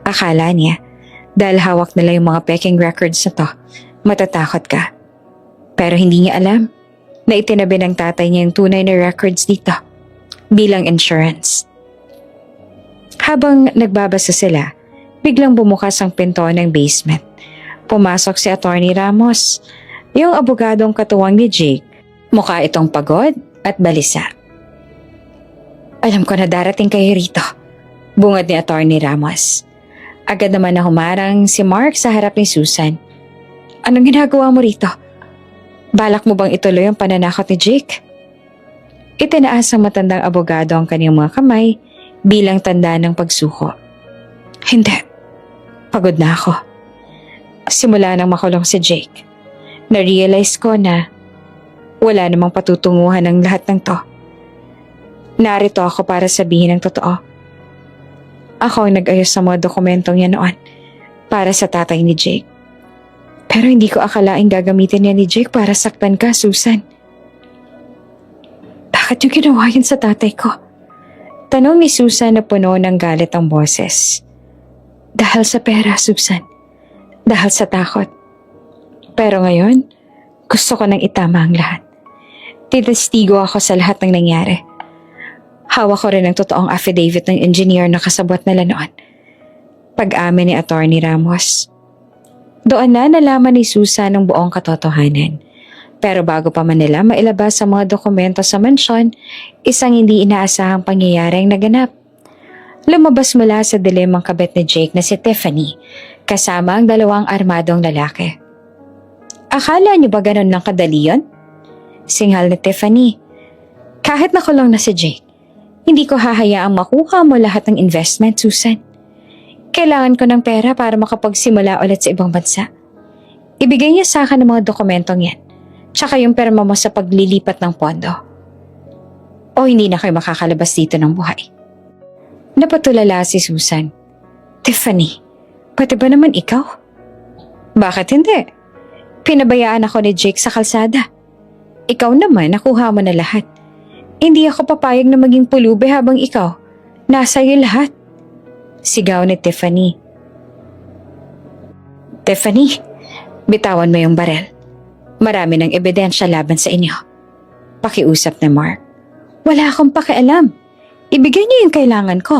Akala niya, dahil hawak nila yung mga peking records na to, matatakot ka. Pero hindi niya alam na itinabi ng tatay niya yung tunay na records dito bilang insurance. Habang nagbabasa sila, biglang bumukas ang pinto ng basement. Pumasok si Attorney Ramos, yung abogadong katuwang ni Jake. Mukha itong pagod at balisa. Alam ko na darating kayo rito, bungad ni Attorney Ramos. Agad naman na humarang si Mark sa harap ni Susan. Anong ginagawa mo rito? Balak mo bang ituloy ang pananakot ni Jake? Itinaas ang matandang abogado ang kanyang mga kamay bilang tanda ng pagsuko. Hindi. Pagod na ako. Simula nang makulong si Jake, na-realize ko na wala namang patutunguhan ng lahat ng to. Narito ako para sabihin ang totoo. Ako ang nag-ayos sa mga dokumentong yan noon para sa tatay ni Jake. Pero hindi ko akalaing gagamitin niya ni Jake para saktan ka, Susan. Bakit yung ginawa yun sa tatay ko? Tanong ni Susan na puno ng galit ang boses. Dahil sa pera, Susan. Dahil sa takot. Pero ngayon, gusto ko nang itama ang lahat. Titestigo ako sa lahat ng nangyari. Hawak ko rin ang totoong affidavit ng engineer na kasabwat nila noon. Pag-amin ni Attorney Ramos. Doon na nalaman ni Susan ang buong katotohanan. Pero bago pa man nila mailabas sa mga dokumento sa mansyon, isang hindi inaasahang pangyayari ang naganap. Lumabas mula sa dilim ang kabit ni Jake na si Tiffany, kasama ang dalawang armadong lalaki. Akala niyo ba ganun lang kadali yun? Singhal ni Tiffany. Kahit nakulong na si Jake, hindi ko hahayaang makuha mo lahat ng investment, Susan. Kailangan ko ng pera para makapagsimula ulit sa ibang bansa. Ibigay niya sa akin ang mga dokumentong yan, tsaka yung perma mo sa paglilipat ng pondo. O hindi na kayo makakalabas dito ng buhay. Napatulala si Susan. Tiffany, pati ba naman ikaw? Bakit hindi? Pinabayaan ako ni Jake sa kalsada. Ikaw naman, nakuha mo na lahat. Hindi ako papayag na maging pulubi habang ikaw. Nasa iyo lahat. Sigaw ni Tiffany. Tiffany, bitawan mo yung barel. Marami ng ebidensya laban sa inyo. Pakiusap ni Mark. Wala akong pakialam. Ibigay niyo yung kailangan ko.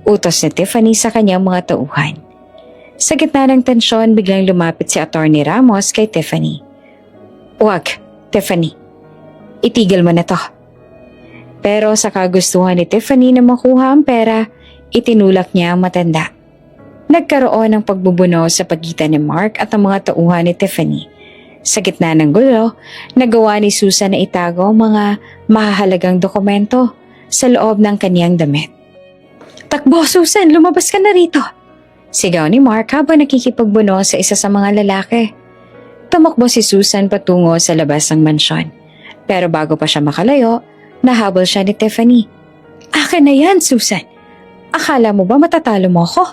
Utos ni Tiffany sa kanyang mga tauhan. Sa gitna ng tensyon, biglang lumapit si Attorney Ramos kay Tiffany. Huwag, Tiffany. Itigil mo na to. Pero sa kagustuhan ni Tiffany na makuha ang pera, itinulak niya ang matanda. Nagkaroon ng pagbubuno sa pagitan ni Mark at ang mga tauhan ni Tiffany. Sa gitna ng gulo, nagawa ni Susan na itago ang mga mahahalagang dokumento sa loob ng kaniyang damit. Takbo, Susan! Lumabas ka na rito! Sigaw ni Mark habang nakikipagbuno sa isa sa mga lalaki. Tumakbo si Susan patungo sa labas ng mansyon. Pero bago pa siya makalayo, nahabol siya ni Tiffany. Akin na yan, Susan! Akala mo ba matatalo mo ako?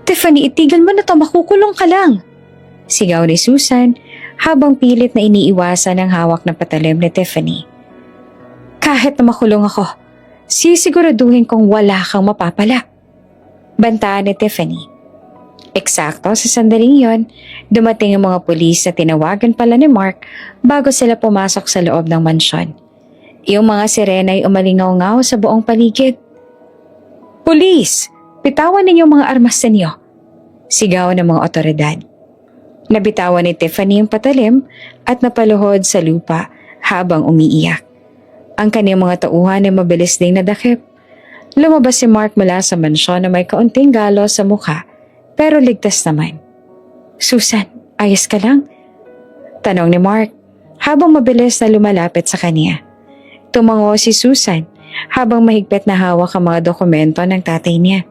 Tiffany, itigil mo na to, makukulong ka lang! Sigaw ni Susan habang pilit na iniiwasan ang hawak na patalim ni Tiffany. Kahit na makulong ako, Sisiguraduhin kong wala kang mapapala. Bantaan ni Tiffany. Eksakto sa sandaling yon, dumating ang mga pulis na tinawagan pala ni Mark bago sila pumasok sa loob ng mansyon. Yung mga sirena ay umalingaw-ngaw sa buong paligid. "Pulis! Bitawan ninyo mga armas ninyo!" Sigaw ng mga otoridad. Nabitawan ni Tiffany yung patalim at napaluhod sa lupa habang umiiyak. Ang kanyang mga tauhan ay mabilis ding nadakip. Lumabas si Mark mula sa mansyon na may kaunting galo sa mukha pero ligtas naman. "Susan, ayos ka lang?" Tanong ni Mark habang mabilis na lumalapit sa kanya. Tumango si Susan habang mahigpit na hawak ang mga dokumento ng tatay niya.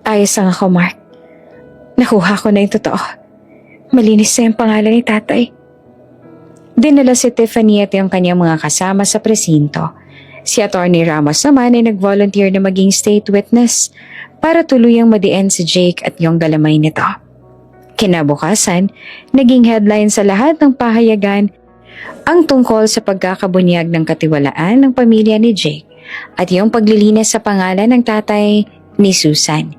"Ayos lang ako, Mark. Nakuha ko na yung totoo. Malinis na yung pangalan ni tatay." Dinala si Tiffany at yung kanyang mga kasama sa presinto. Si Attorney Ramos naman ay nag-volunteer na maging state witness para tuluyang madiin si Jake at yung galamay nito. Kinabukasan, naging headline sa lahat ng pahayagan ang tungkol sa pagkakabunyag ng katiwalaan ng pamilya ni Jake at yung paglilinis sa pangalan ng tatay ni Susan.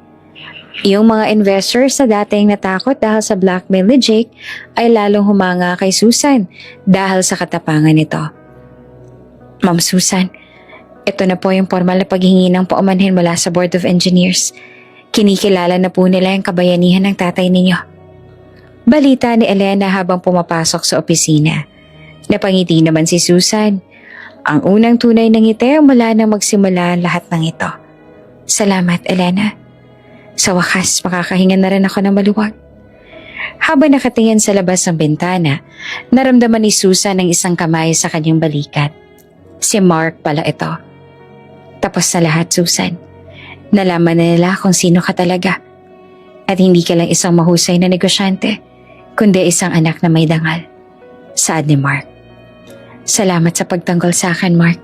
Yung mga investors na dating natakot dahil sa blackmail ni Jake ay lalong humanga kay Susan dahil sa katapangan nito. "Ma'am Susan, ito na po yung formal na paghingi ng paumanhin mula sa Board of Engineers. Kinikilala na po nila yung kabayanihan ng tatay ninyo." Balita ni Elena habang pumapasok sa opisina. Napangiti naman si Susan. Ang unang tunay ng ngiti mula nang magsimula lahat ng ito. "Salamat, Elena. Sa wakas, makakahinga na rin ako ng maluwag." Habang nakatingin sa labas ng bintana, naramdaman ni Susan ang isang kamay sa kanyang balikat. Si Mark pala ito. "Tapos na lahat, Susan. Nalaman na nila kung sino ka talaga. At hindi ka lang isang mahusay na negosyante, kundi isang anak na may dangal." Saad ni Mark. "Salamat sa pagtanggol sa akin, Mark.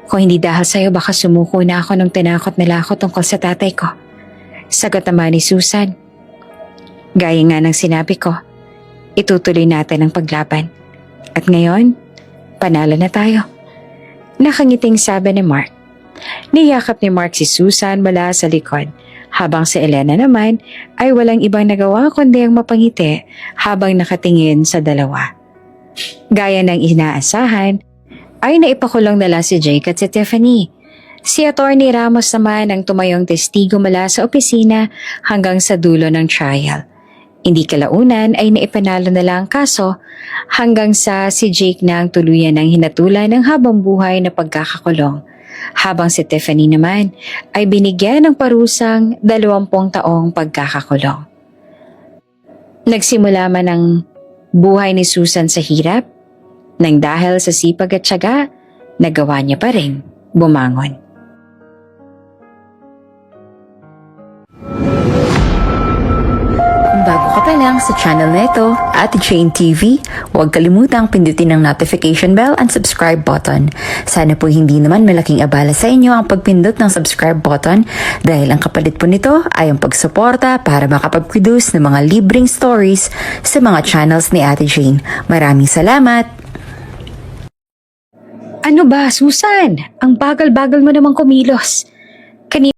Kung hindi dahil sa'yo, baka sumuko na ako nung tinakot nila ako tungkol sa tatay ko." Sagot naman ni Susan. "Gaya nga ng sinabi ko, itutuloy natin ang paglaban. At ngayon, panalo na tayo." Nakangiting sabi ni Mark. Niyakap ni Mark si Susan mula sa likod, habang si Elena naman ay walang ibang nagawa kundi ang mapangiti habang nakatingin sa dalawa. Gaya ng inaasahan, ay naipakulong nila si Jake at si Tiffany. Si Attorney Ramos naman ang tumayong testigo mula sa opisina hanggang sa dulo ng trial. Hindi kalaunan ay naipanalo nila ang kaso hanggang sa si Jake na ang tuluyan ng hinatulan ng habang buhay na pagkakakulong, habang si Tiffany naman ay binigyan ng parusang 20 taong pagkakakulong. Nagsimula man ang buhay ni Susan sa hirap, nang dahil sa sipag at tiyaga, nagawa niya pa rin bumangon. Kung bago ka pa lang sa channel na ito, Ate Jane TV, huwag kalimutang pindutin ang notification bell and subscribe button. Sana po hindi naman malaking abala sa inyo ang pagpindot ng subscribe button dahil ang kapalit po nito ay ang pagsuporta para makapag-produce ng mga libreng stories sa mga channels ni Ate Jane. Maraming salamat! "Ano ba, Susan? Ang bagal-bagal mo namang kumilos.